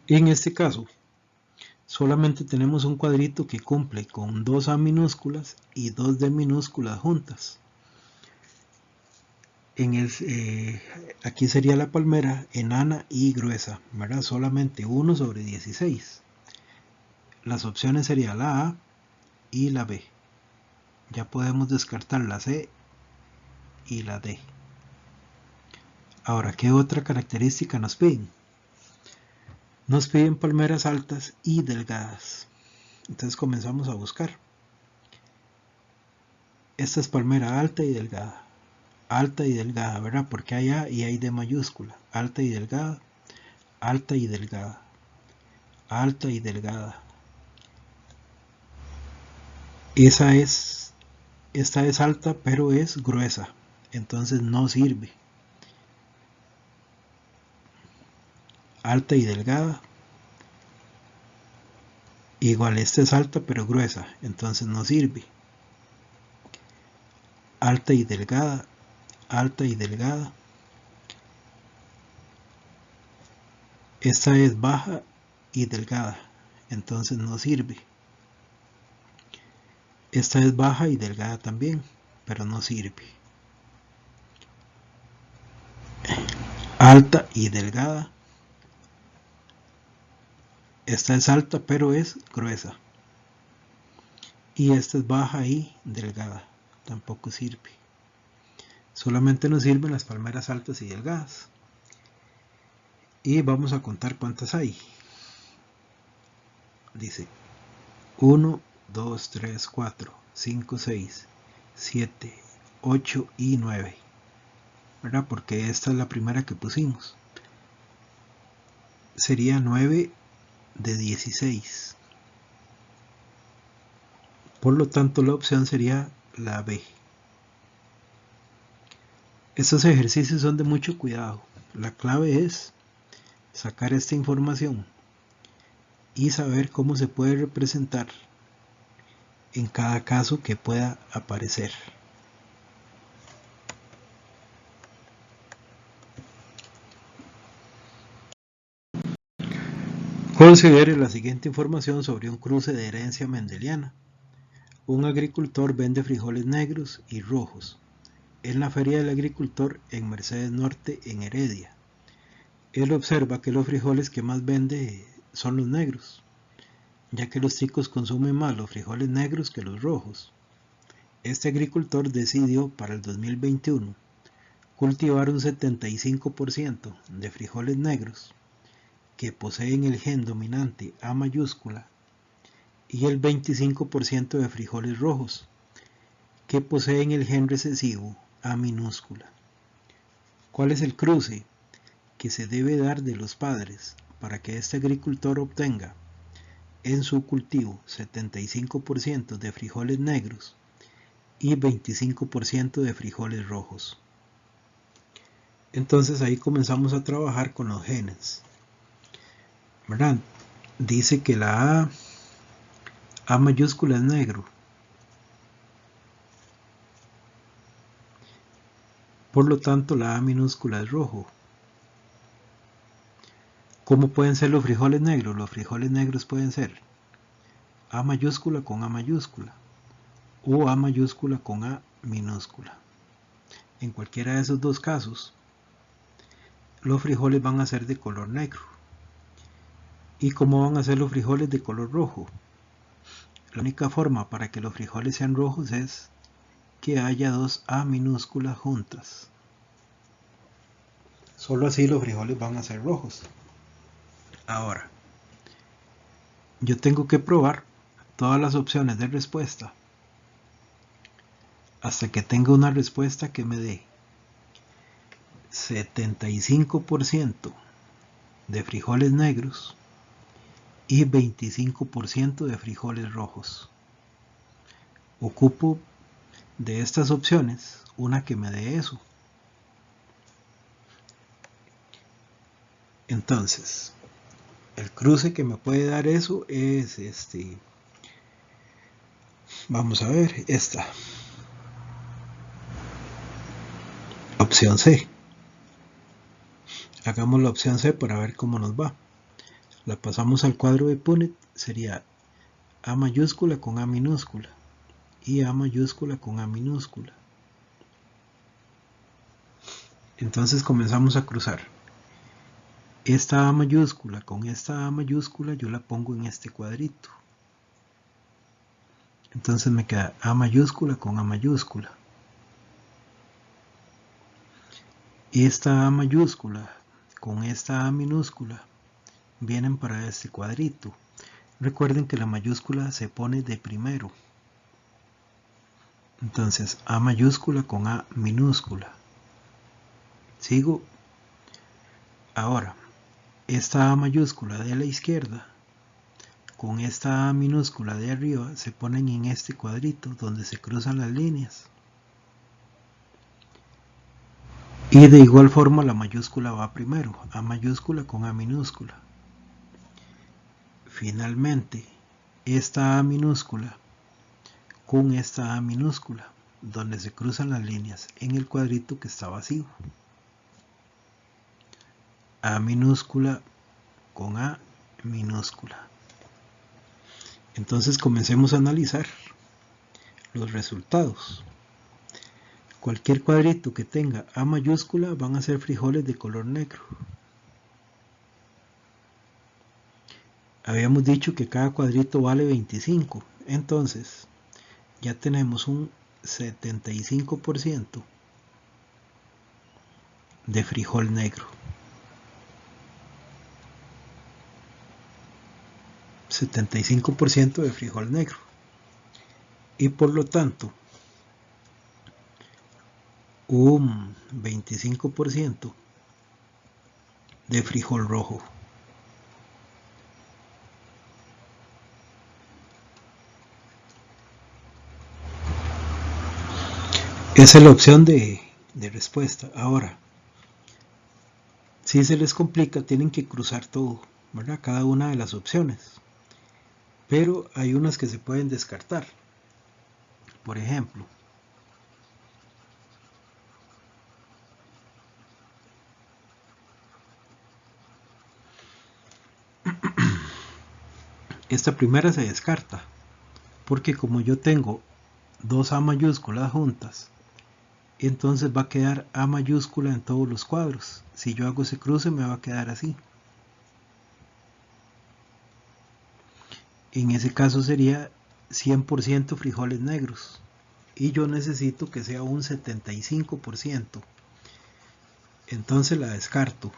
En este caso, solamente tenemos un cuadrito que cumple con 2 A minúsculas y 2 D minúsculas juntas. Aquí sería la palmera enana y gruesa, ¿verdad? Solamente 1 sobre 16. Las opciones serían la A y la B. Ya podemos descartar la C y la D. Ahora, ¿qué otra característica nos piden? Nos piden palmeras altas y delgadas. Entonces comenzamos a buscar. Esta es palmera alta y delgada. Alta y delgada, ¿verdad? Porque hay A y hay D mayúscula. Alta y delgada. Alta y delgada. Alta y delgada. Esta es alta, pero es gruesa. Entonces no sirve. Alta y delgada. Igual, esta es alta, pero gruesa. Entonces no sirve. Alta y delgada. Alta y delgada. Esta es baja y delgada. Entonces no sirve. Esta es baja y delgada también, pero no sirve. Alta y delgada. Esta es alta, pero es gruesa. Y esta es baja y delgada. Tampoco sirve. Solamente nos sirven las palmeras altas y delgadas. Y vamos a contar cuántas hay. Dice 1, 2, 3, 4, 5, 6, 7, 8 y 9. ¿Verdad? Porque esta es la primera que pusimos. Sería 9 de 16. Por lo tanto, la opción sería la B. Estos ejercicios son de mucho cuidado. La clave es sacar esta información y saber cómo se puede representar en cada caso que pueda aparecer. Considere la siguiente información sobre un cruce de herencia mendeliana. Un agricultor vende frijoles negros y rojos en la Feria del Agricultor en Mercedes Norte, en Heredia. Él observa que los frijoles que más vende son los negros, ya que los chicos consumen más los frijoles negros que los rojos. Este agricultor decidió para el 2021 cultivar un 75% de frijoles negros que poseen el gen dominante A mayúscula y el 25% de frijoles rojos que poseen el gen recesivo A minúscula. ¿Cuál es el cruce que se debe dar de los padres para que este agricultor obtenga en su cultivo 75% de frijoles negros y 25% de frijoles rojos? Entonces ahí comenzamos a trabajar con los genes, ¿verdad? Dice que la A mayúscula es negro, por lo tanto la A minúscula es rojo. ¿Cómo pueden ser los frijoles negros? Los frijoles negros pueden ser A mayúscula con A mayúscula o A mayúscula con A minúscula. En cualquiera de esos dos casos, los frijoles van a ser de color negro. ¿Y cómo van a ser los frijoles de color rojo? La única forma para que los frijoles sean rojos es que haya dos A minúsculas juntas. Solo así los frijoles van a ser rojos. Ahora, yo tengo que probar todas las opciones de respuesta hasta que tenga una respuesta que me dé 75% de frijoles negros y 25% de frijoles rojos. Ocupo de estas opciones una que me dé eso. Entonces, el cruce que me puede dar eso es vamos a ver, esta opción C. Hagamos la opción C para ver cómo nos va. La pasamos al cuadro de Punnett, sería A mayúscula con A minúscula y A mayúscula con A minúscula. Entonces comenzamos a cruzar. Esta A mayúscula con esta A mayúscula yo la pongo en este cuadrito. Entonces me queda A mayúscula con A mayúscula. Esta A mayúscula con esta A minúscula vienen para este cuadrito. Recuerden que la mayúscula se pone de primero. Entonces A mayúscula con A minúscula. Sigo. Ahora, esta A mayúscula de la izquierda con esta A minúscula de arriba se ponen en este cuadrito donde se cruzan las líneas. Y de igual forma la mayúscula va primero, A mayúscula con A minúscula. Finalmente, esta A minúscula con esta A minúscula, donde se cruzan las líneas en el cuadrito que está vacío. A minúscula con A minúscula. Entonces comencemos a analizar los resultados. Cualquier cuadrito que tenga A mayúscula van a ser frijoles de color negro. Habíamos dicho que cada cuadrito vale 25, entonces ya tenemos un 75% de frijol negro. 75% de frijol negro. Y por lo tanto, un 25% de frijol rojo. Esa es la opción de respuesta. Ahora, si se les complica, tienen que cruzar todo, ¿verdad? Cada una de las opciones. Pero hay unas que se pueden descartar. Por ejemplo, esta primera se descarta, porque como yo tengo dos A mayúsculas juntas, entonces va a quedar A mayúscula en todos los cuadros. Si yo hago ese cruce me va a quedar así. En ese caso sería 100% frijoles negros. Y yo necesito que sea un 75%. Entonces la descarto.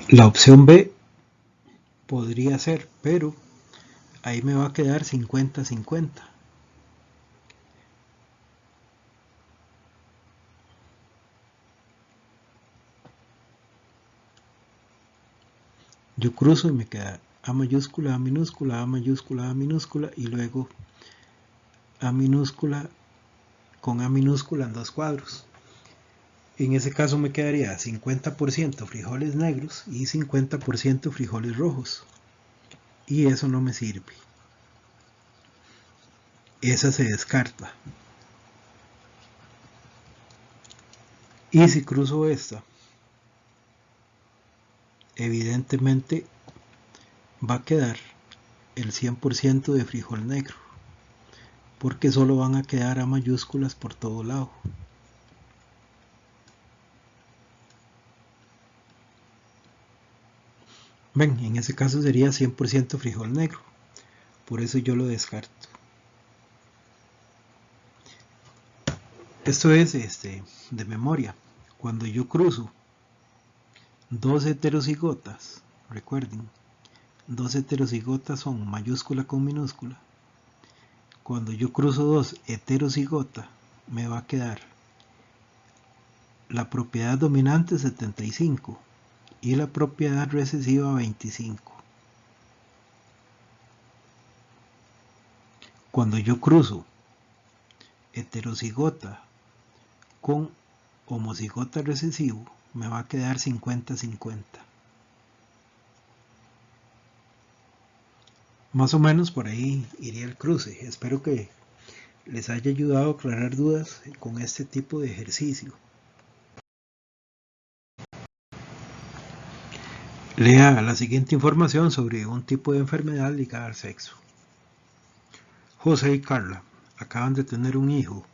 La opción B podría ser, pero ahí me va a quedar 50-50. Yo cruzo y me queda A mayúscula, A minúscula, A mayúscula, A minúscula y luego A minúscula con A minúscula en dos cuadros. En ese caso me quedaría 50% frijoles negros y 50% frijoles rojos. Y eso no me sirve. Esa se descarta. Y si cruzo esta, evidentemente va a quedar el 100% de frijol negro, porque solo van a quedar A mayúsculas por todo lado. Ven, en ese caso sería 100% frijol negro, por eso yo lo descarto. Esto es de memoria. Cuando yo cruzo dos heterocigotas, recuerden, dos heterocigotas son mayúscula con minúscula. Cuando yo cruzo dos heterocigotas, me va a quedar la propiedad dominante 75 y la propiedad recesiva 25. Cuando yo cruzo heterocigota con homocigota recesivo, me va a quedar 50-50. Más o menos por ahí iría el cruce. Espero que les haya ayudado a aclarar dudas con este tipo de ejercicio. Lea la siguiente información sobre un tipo de enfermedad ligada al sexo. José y Carla acaban de tener un hijo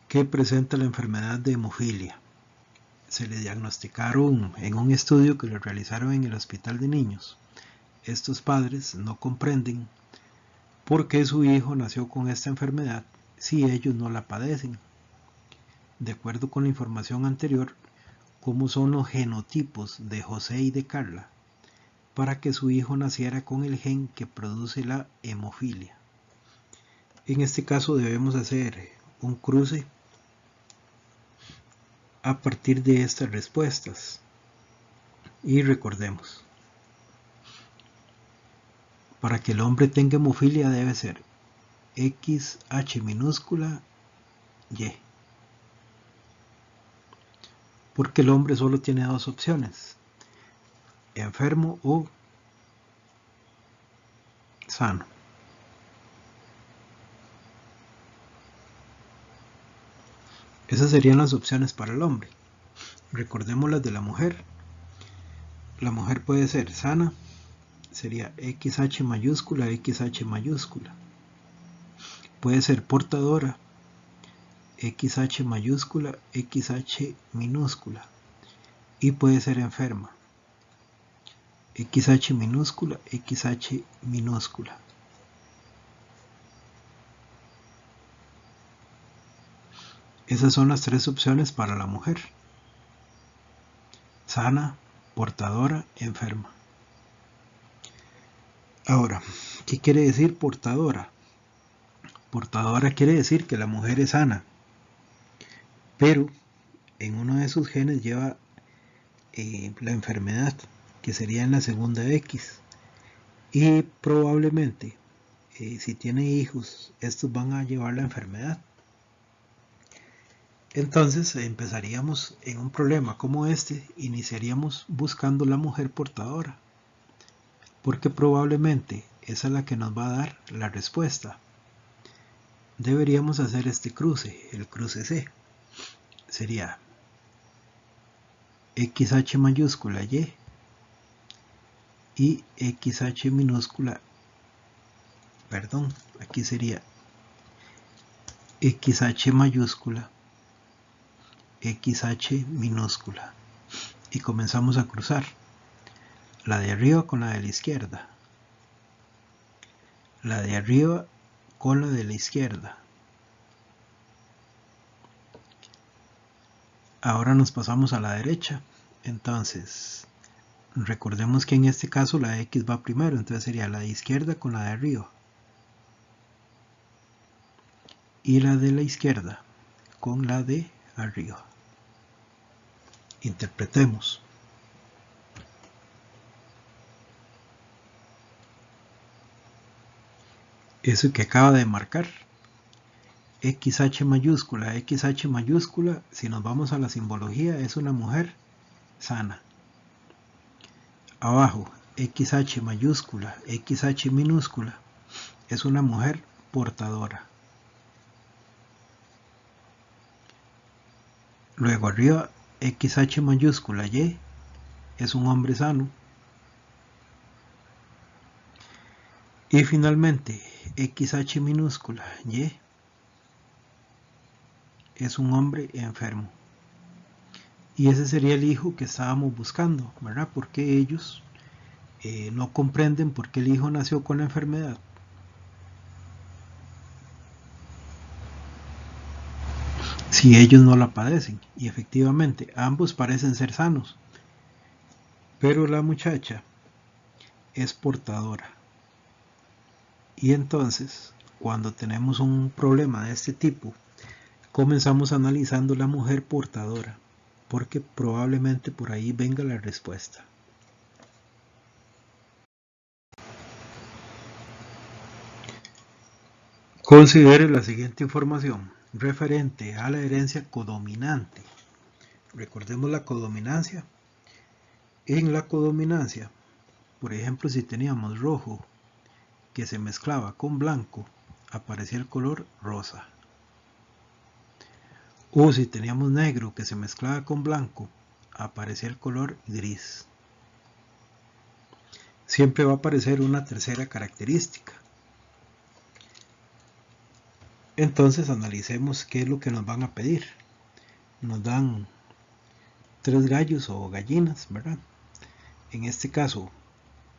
que presenta la enfermedad de hemofilia. Se le diagnosticaron en un estudio que le realizaron en el hospital de niños. Estos padres no comprenden por qué su hijo nació con esta enfermedad si ellos no la padecen. De acuerdo con la información anterior, ¿cómo son los genotipos de José y de Carla para que su hijo naciera con el gen que produce la hemofilia? En este caso debemos hacer un cruce a partir de estas respuestas. Y recordemos, para que el hombre tenga hemofilia debe ser XH minúscula Y. Porque el hombre solo tiene dos opciones, enfermo o sano. Esas serían las opciones para el hombre. Recordemos las de la mujer. La mujer puede ser sana, sería XH mayúscula, XH mayúscula. Puede ser portadora, XH mayúscula, XH minúscula. Y puede ser enferma, XH minúscula, XH minúscula. Esas son las tres opciones para la mujer: sana, portadora, enferma. Ahora, ¿qué quiere decir portadora? Portadora quiere decir que la mujer es sana, pero en uno de sus genes lleva la enfermedad. que sería en la segunda X. Y probablemente, si tiene hijos, estos van a llevar la enfermedad. Entonces empezaríamos en un problema como este, iniciaríamos buscando la mujer portadora, porque probablemente esa es la que nos va a dar la respuesta. Deberíamos hacer este cruce, el cruce C. Sería XH mayúscula y XH minúscula, perdón, aquí sería XH mayúscula, XH minúscula. Y comenzamos a cruzar la de arriba con la de la izquierda, la de arriba con la de la izquierda. Ahora nos pasamos a la derecha. Entonces, recordemos que en este caso la X va primero, entonces sería la de izquierda con la de arriba. Y la de la izquierda con la de arriba. Interpretemos. Eso que acaba de marcar. XH mayúscula, XH mayúscula, si nos vamos a la simbología, es una mujer sana. Abajo, XH mayúscula, XH minúscula, es una mujer portadora. Luego arriba, XH mayúscula, Y, es un hombre sano. Y finalmente, XH minúscula, Y, es un hombre enfermo. Y ese sería el hijo que estábamos buscando, ¿verdad? Porque ellos no comprenden por qué el hijo nació con la enfermedad. Si ellos no la padecen. Y efectivamente, ambos parecen ser sanos. Pero la muchacha es portadora. Y entonces, cuando tenemos un problema de este tipo, comenzamos analizando la mujer portadora, porque probablemente por ahí venga la respuesta. Considere la siguiente información referente a la herencia codominante. Recordemos la codominancia. En la codominancia, por ejemplo, si teníamos rojo que se mezclaba con blanco, aparecía el color rosa. O si teníamos negro que se mezclaba con blanco, aparecía el color gris. Siempre va a aparecer una tercera característica. Entonces analicemos qué es lo que nos van a pedir. Nos dan 3 gallos o gallinas, ¿verdad? En este caso,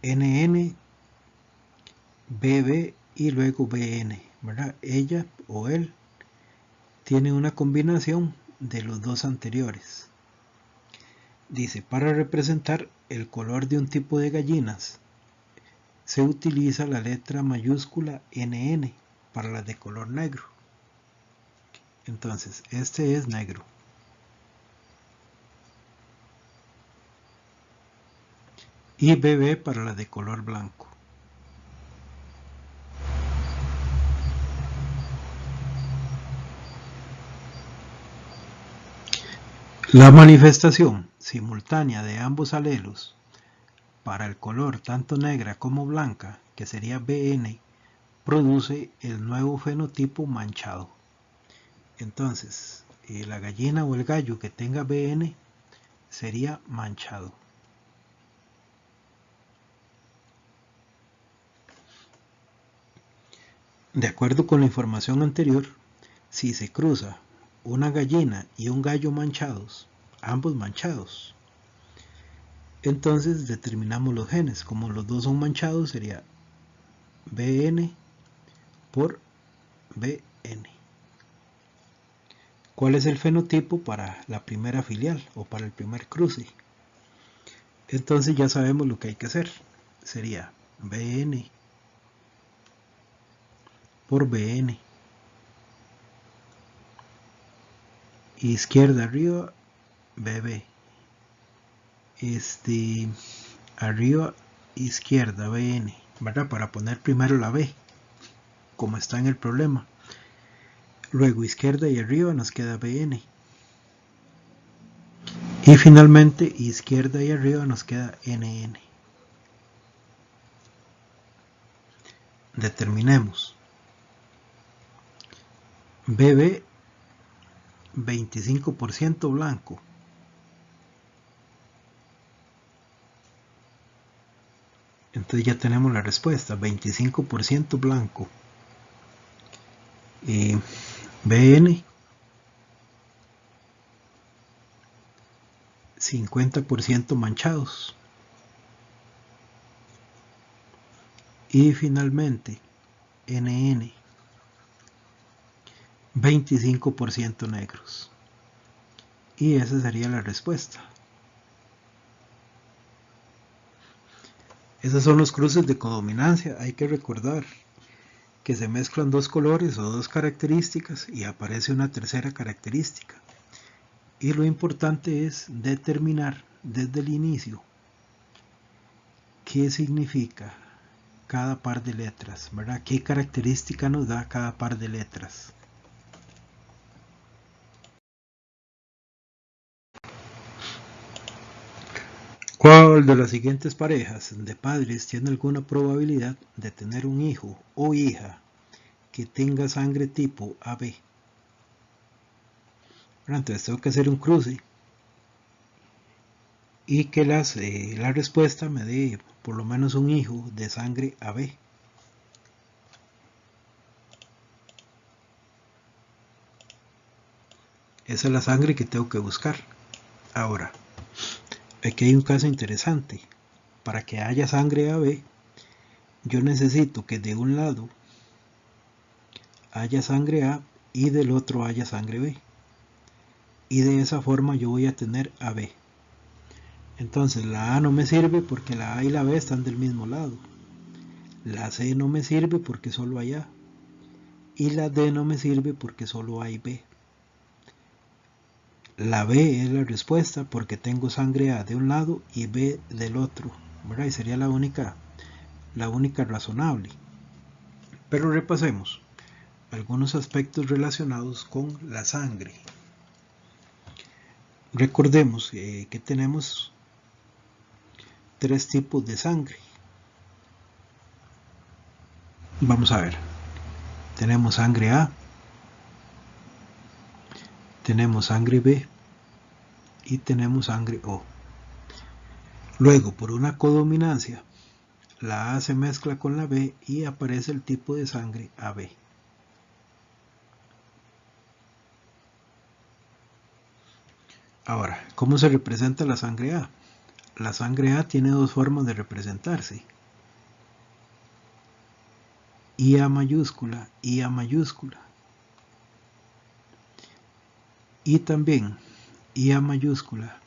NN, BB y luego BN, ¿verdad? Ella o él tiene una combinación de los dos anteriores. Dice, para representar el color de un tipo de gallinas, se utiliza la letra mayúscula NN para las de color negro. Entonces, este es negro. Y BB para la de color blanco. La manifestación simultánea de ambos alelos para el color tanto negra como blanca, que sería BN, produce el nuevo fenotipo manchado. Entonces, la gallina o el gallo que tenga BN sería manchado. De acuerdo con la información anterior, si se cruza una gallina y un gallo manchados, ambos manchados, entonces determinamos los genes. Como los dos son manchados, sería BN por BN. ¿Cuál es el fenotipo para la primera filial o para el primer cruce? Entonces ya sabemos lo que hay que hacer. Sería BN por BN. Izquierda arriba, BB. arriba, izquierda, BN, ¿verdad? Para poner primero la B, como está en el problema. Luego izquierda y arriba nos queda BN. Y finalmente izquierda y arriba nos queda NN. Determinemos. BB 25% blanco. Entonces ya tenemos la respuesta, 25% blanco. BN 50% manchados. Y finalmente NN 25% negros. Y esa sería la respuesta. Esos son los cruces de codominancia. Hay que recordar que se mezclan dos colores o dos características y aparece una tercera característica. Y lo importante es determinar desde el inicio qué significa cada par de letras, ¿verdad? ¿Qué característica nos da cada par de letras? ¿Cuál de las siguientes parejas de padres tiene alguna probabilidad de tener un hijo o hija que tenga sangre tipo AB? Entonces tengo que hacer un cruce y que la respuesta me dé por lo menos un hijo de sangre AB. Esa es la sangre que tengo que buscar. Ahora, aquí hay un caso interesante. Para que haya sangre AB, yo necesito que de un lado haya sangre A y del otro haya sangre B. Y de esa forma yo voy a tener AB. Entonces la A no me sirve porque la A y la B están del mismo lado. La C no me sirve porque solo hay A. Y la D no me sirve porque solo hay B. La B es la respuesta porque tengo sangre A de un lado y B del otro, ¿verdad? Y sería la única razonable. Pero repasemos algunos aspectos relacionados con la sangre. Recordemos que tenemos tres tipos de sangre. Vamos a ver. Tenemos sangre A, tenemos sangre B y tenemos sangre O. Luego, por una codominancia, la A se mezcla con la B y aparece el tipo de sangre AB. Ahora, ¿cómo se representa la sangre A? La sangre A tiene dos formas de representarse. IA mayúscula, IA mayúscula. Y también IA mayúscula,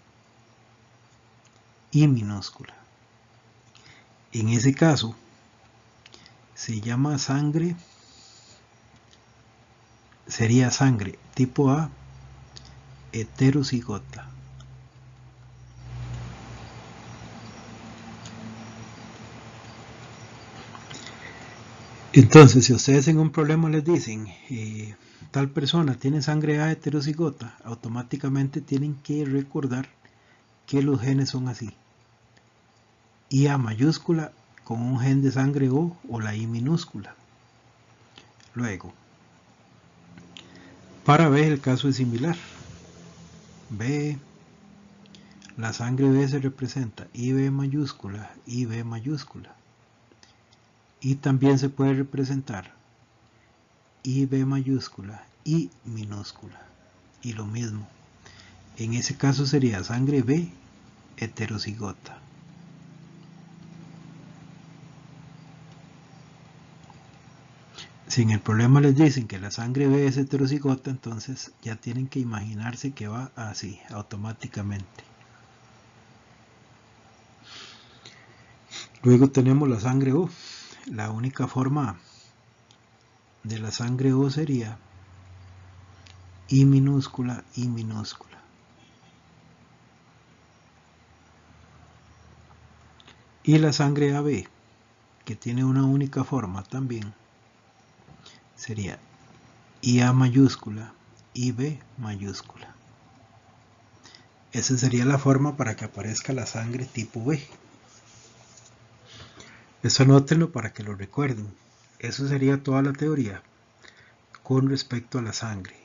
I minúscula. En ese caso, se llama sangre, sería sangre tipo A heterocigota. Entonces, si ustedes en un problema les dicen tal persona tiene sangre A heterocigota, automáticamente tienen que recordar que los genes son así. IA mayúscula con un gen de sangre O la I minúscula. Luego, para B el caso es similar. B, la sangre B se representa IB mayúscula, IB mayúscula. Y también se puede representar IB mayúscula, I minúscula. Y lo mismo. En ese caso sería sangre B heterocigota. Si en el problema les dicen que la sangre B es heterocigota, entonces ya tienen que imaginarse que va así, automáticamente. Luego tenemos la sangre O. La única forma de la sangre O sería I minúscula, I minúscula. Y la sangre AB, que tiene una única forma también, sería IA mayúscula, IB mayúscula. Esa sería la forma para que aparezca la sangre tipo B. Eso anótenlo para que lo recuerden. Eso sería toda la teoría con respecto a la sangre.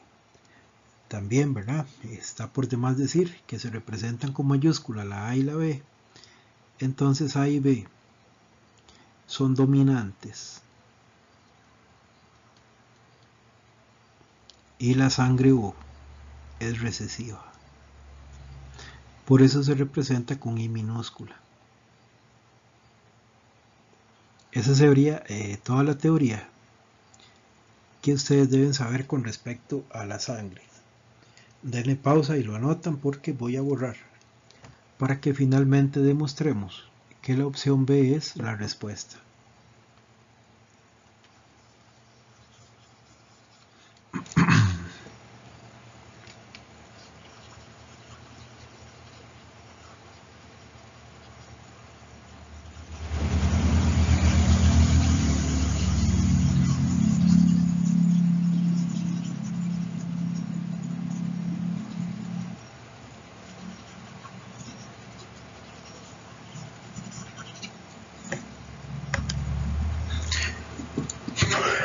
También, ¿verdad? Está por demás decir que se representan con mayúscula la A y la B. Entonces A y B son dominantes. Y la sangre O es recesiva. Por eso se representa con I minúscula. Esa sería toda la teoría que ustedes deben saber con respecto a la sangre. Denle pausa y lo anotan porque voy a borrar para que finalmente demostremos que la opción B es la respuesta.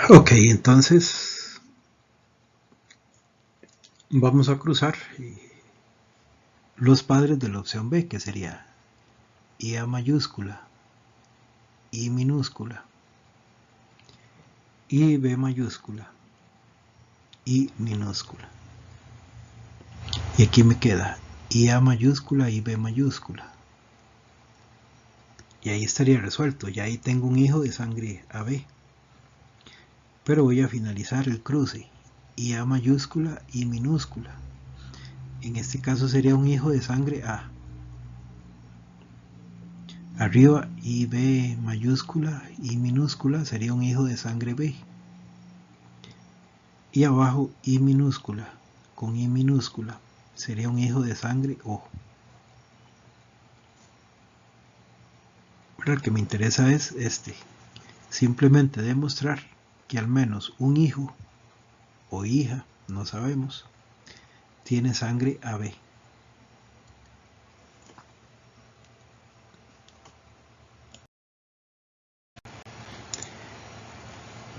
Ok, entonces vamos a cruzar los padres de la opción B, que sería IA mayúscula, I minúscula, I B mayúscula, I minúscula. Y aquí me queda IA mayúscula, I B mayúscula. Y ahí estaría resuelto, ya ahí tengo un hijo de sangre AB. Pero voy a finalizar el cruce, IA mayúscula, I minúscula. En este caso sería un hijo de sangre A. Arriba IB mayúscula, I minúscula sería un hijo de sangre B. Y abajo I minúscula con I minúscula sería un hijo de sangre O. Pero el que me interesa es este. Simplemente demostrar que al menos un hijo o hija, no sabemos, tiene sangre AB.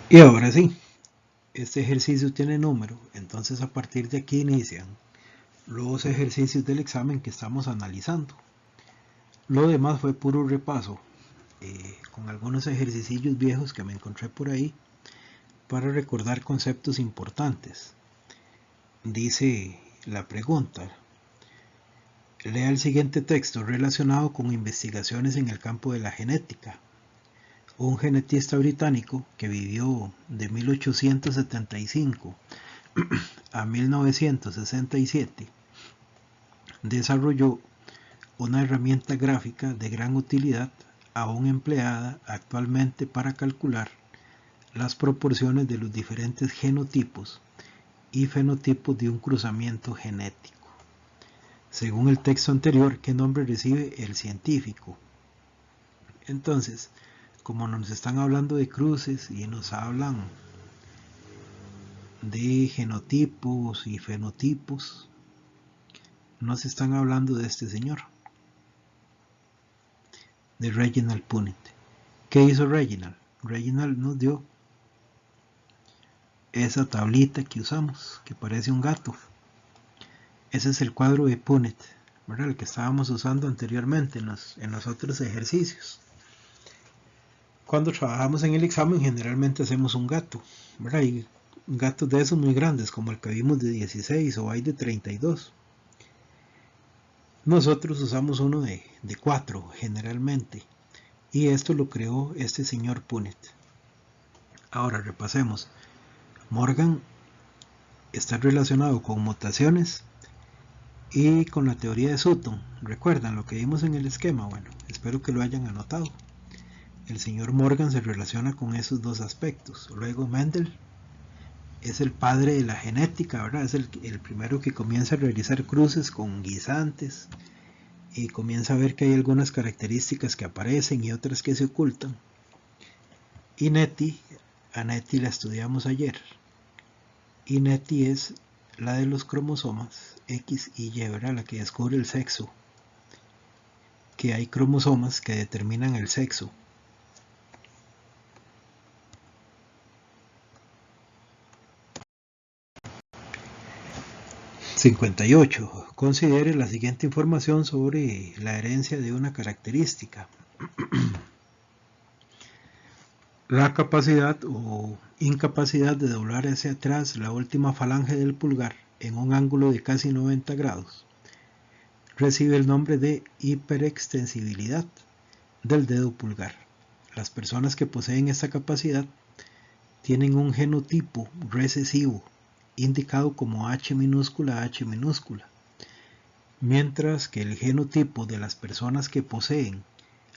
Y ahora sí, este ejercicio tiene número, entonces a partir de aquí inician los ejercicios del examen que estamos analizando. Lo demás fue puro repaso, con algunos ejercicios viejos que me encontré por ahí para recordar conceptos importantes. Dice la pregunta: lea el siguiente texto relacionado con investigaciones en el campo de la genética. Un genetista británico que vivió de 1875 a 1967 desarrolló una herramienta gráfica de gran utilidad aún empleada actualmente para calcular las proporciones de los diferentes genotipos y fenotipos de un cruzamiento genético. Según el texto anterior, ¿qué nombre recibe el científico? Entonces, como nos están hablando de cruces y nos hablan de genotipos y fenotipos, nos están hablando de este señor, de Reginald Punnett. ¿Qué hizo Reginald? Reginald nos dio esa tablita que usamos, que parece un gato. Ese es el cuadro de Punnett, ¿verdad? El que estábamos usando anteriormente en los otros ejercicios. Cuando trabajamos en el examen generalmente hacemos un gato, ¿verdad? Y gatos de esos muy grandes, como el que vimos de 16 o hay de 32. Nosotros usamos uno de 4 generalmente, y esto lo creó este señor Punnett. Ahora repasemos. Morgan está relacionado con mutaciones y con la teoría de Sutton. ¿Recuerdan lo que vimos en el esquema? Bueno, espero que lo hayan anotado. El señor Morgan se relaciona con esos dos aspectos. Luego Mendel es el padre de la genética, ¿verdad? Es el primero que comienza a realizar cruces con guisantes y comienza a ver que hay algunas características que aparecen y otras que se ocultan. Y a Nettie la estudiamos ayer, y Nettie es la de los cromosomas X y Y, ¿verdad? La que descubre el sexo, que hay cromosomas que determinan el sexo. (58) Considere la siguiente información sobre la herencia de una característica. La capacidad o incapacidad de doblar hacia atrás la última falange del pulgar en un ángulo de casi 90 grados recibe el nombre de hiperextensibilidad del dedo pulgar. Las personas que poseen esta capacidad tienen un genotipo recesivo indicado como H minúscula, mientras que el genotipo de las personas que poseen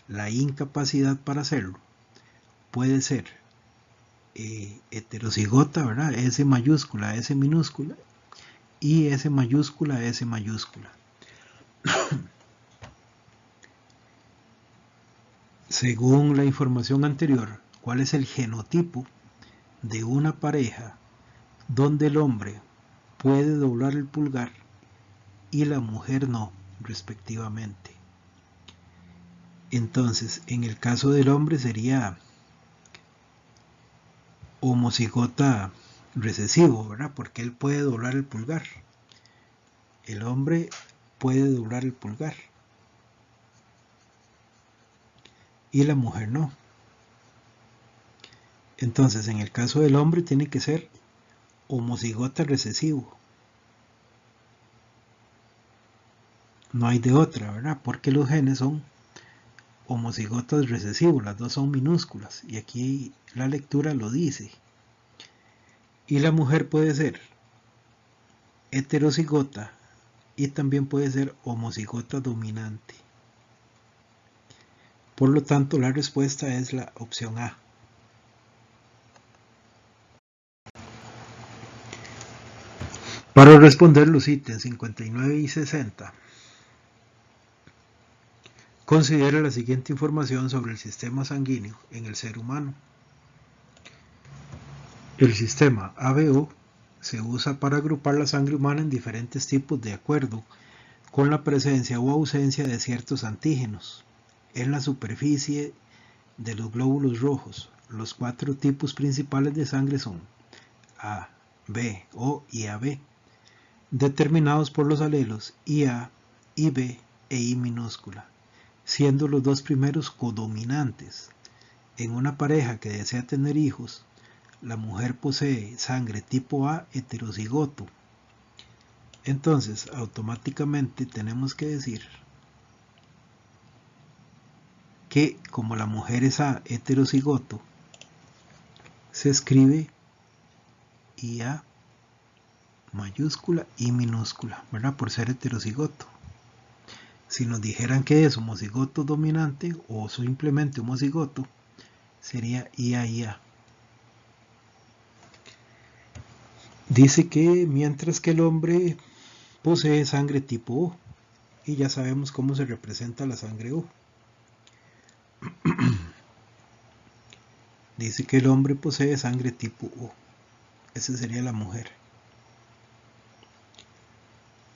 la incapacidad para hacerlo puede ser heterocigota, ¿verdad? S mayúscula, S minúscula, y S mayúscula, S mayúscula. Según la información anterior, ¿cuál es el genotipo de una pareja donde el hombre puede doblar el pulgar y la mujer no, respectivamente? Entonces, en el caso del hombre sería homocigota recesivo, ¿verdad? Porque él puede doblar el pulgar. El hombre puede doblar el pulgar y la mujer no. Entonces, en el caso del hombre tiene que ser homocigota recesivo. No hay de otra, ¿verdad? Porque los genes son homocigotas recesivos, las dos son minúsculas, y aquí la lectura lo dice. Y la mujer puede ser heterocigota y también puede ser homocigota dominante. Por lo tanto, la respuesta es la opción A. Para responder los ítems 59 y 60, considere la siguiente información sobre el sistema sanguíneo en el ser humano. El sistema ABO se usa para agrupar la sangre humana en diferentes tipos de acuerdo con la presencia o ausencia de ciertos antígenos en la superficie de los glóbulos rojos. Los 4 tipos principales de sangre son A, B, O y AB, determinados por los alelos IA, IB e I minúscula, siendo los dos primeros codominantes. En una pareja que desea tener hijos, la mujer posee sangre tipo A heterocigoto. Entonces, automáticamente tenemos que decir que como la mujer es A heterocigoto, se escribe IA mayúscula y minúscula, ¿verdad? Por ser heterocigoto. Si nos dijeran que es homocigoto dominante o simplemente homocigoto, sería IA. Dice que mientras que el hombre posee sangre tipo O, y ya sabemos cómo se representa la sangre O. Dice que el hombre posee sangre tipo O, esa sería la mujer.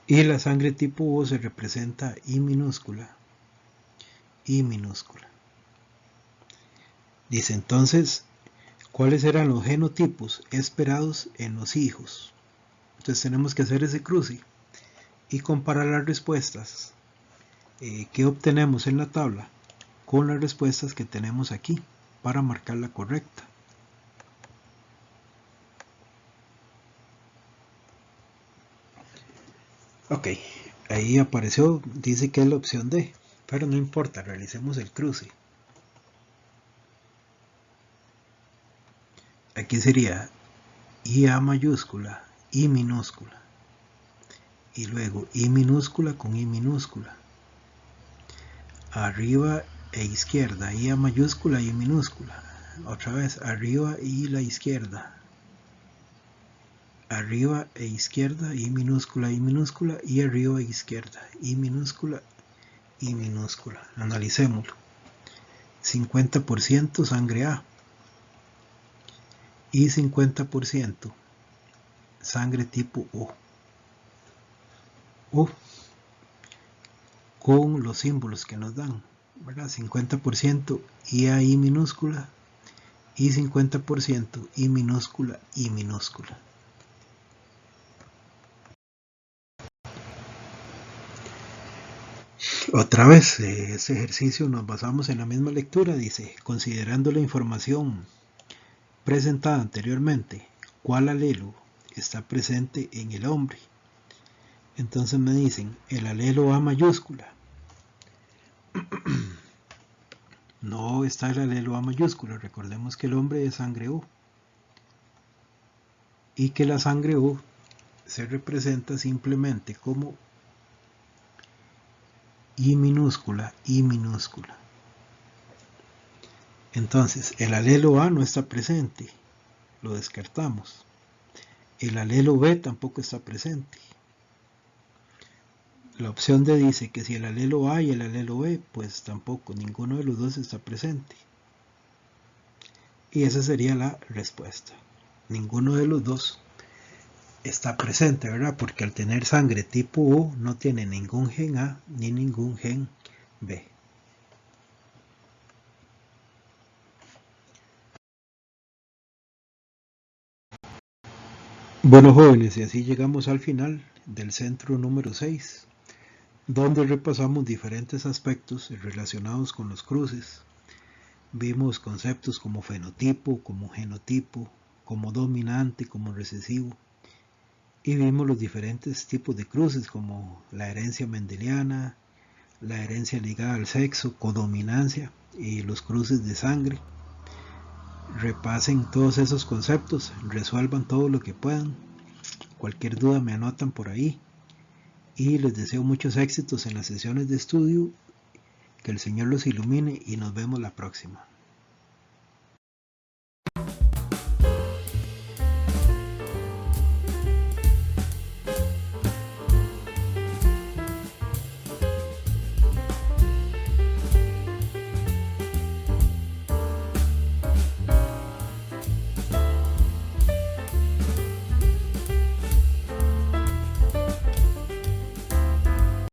Y la sangre tipo O se representa I minúscula. Dice entonces, ¿cuáles eran los genotipos esperados en los hijos? Entonces tenemos que hacer ese cruce y comparar las respuestas que obtenemos en la tabla con las respuestas que tenemos aquí para marcar la correcta. Ok, ahí apareció, dice que es la opción D, pero no importa, realicemos el cruce. Aquí sería IA mayúscula, I minúscula, y luego I minúscula con I minúscula. Arriba e izquierda, IA mayúscula y I minúscula. Otra vez, arriba y la izquierda. Arriba e izquierda, I minúscula y arriba e izquierda, I minúscula I minúscula. Analicémoslo. 50% sangre A y 50% sangre tipo O con los símbolos que nos dan, ¿verdad? 50% I minúscula y 50% I minúscula I minúscula. Otra vez, este ejercicio nos basamos en la misma lectura. Dice, considerando la información presentada anteriormente, ¿cuál alelo está presente en el hombre? Entonces me dicen, el alelo A mayúscula. No está el alelo A mayúscula. Recordemos que el hombre es sangre O. Y que la sangre O se representa simplemente como I minúscula, I minúscula. Entonces, el alelo A no está presente. Lo descartamos. El alelo B tampoco está presente. La opción D dice que si el alelo A y el alelo B, pues tampoco, ninguno de los dos está presente. Y esa sería la respuesta. Ninguno de los dos está presente, ¿verdad? Porque al tener sangre tipo O no tiene ningún gen A ni ningún gen B. Bueno, jóvenes, y así llegamos al final del centro número 6, donde repasamos diferentes aspectos relacionados con los cruces. Vimos conceptos como fenotipo, como genotipo, como dominante, como recesivo, y vimos los diferentes tipos de cruces como la herencia mendeliana, la herencia ligada al sexo, codominancia y los cruces de sangre. Repasen todos esos conceptos, resuelvan todo lo que puedan. Cualquier duda me anotan por ahí y les deseo muchos éxitos en las sesiones de estudio. Que el Señor los ilumine y nos vemos la próxima.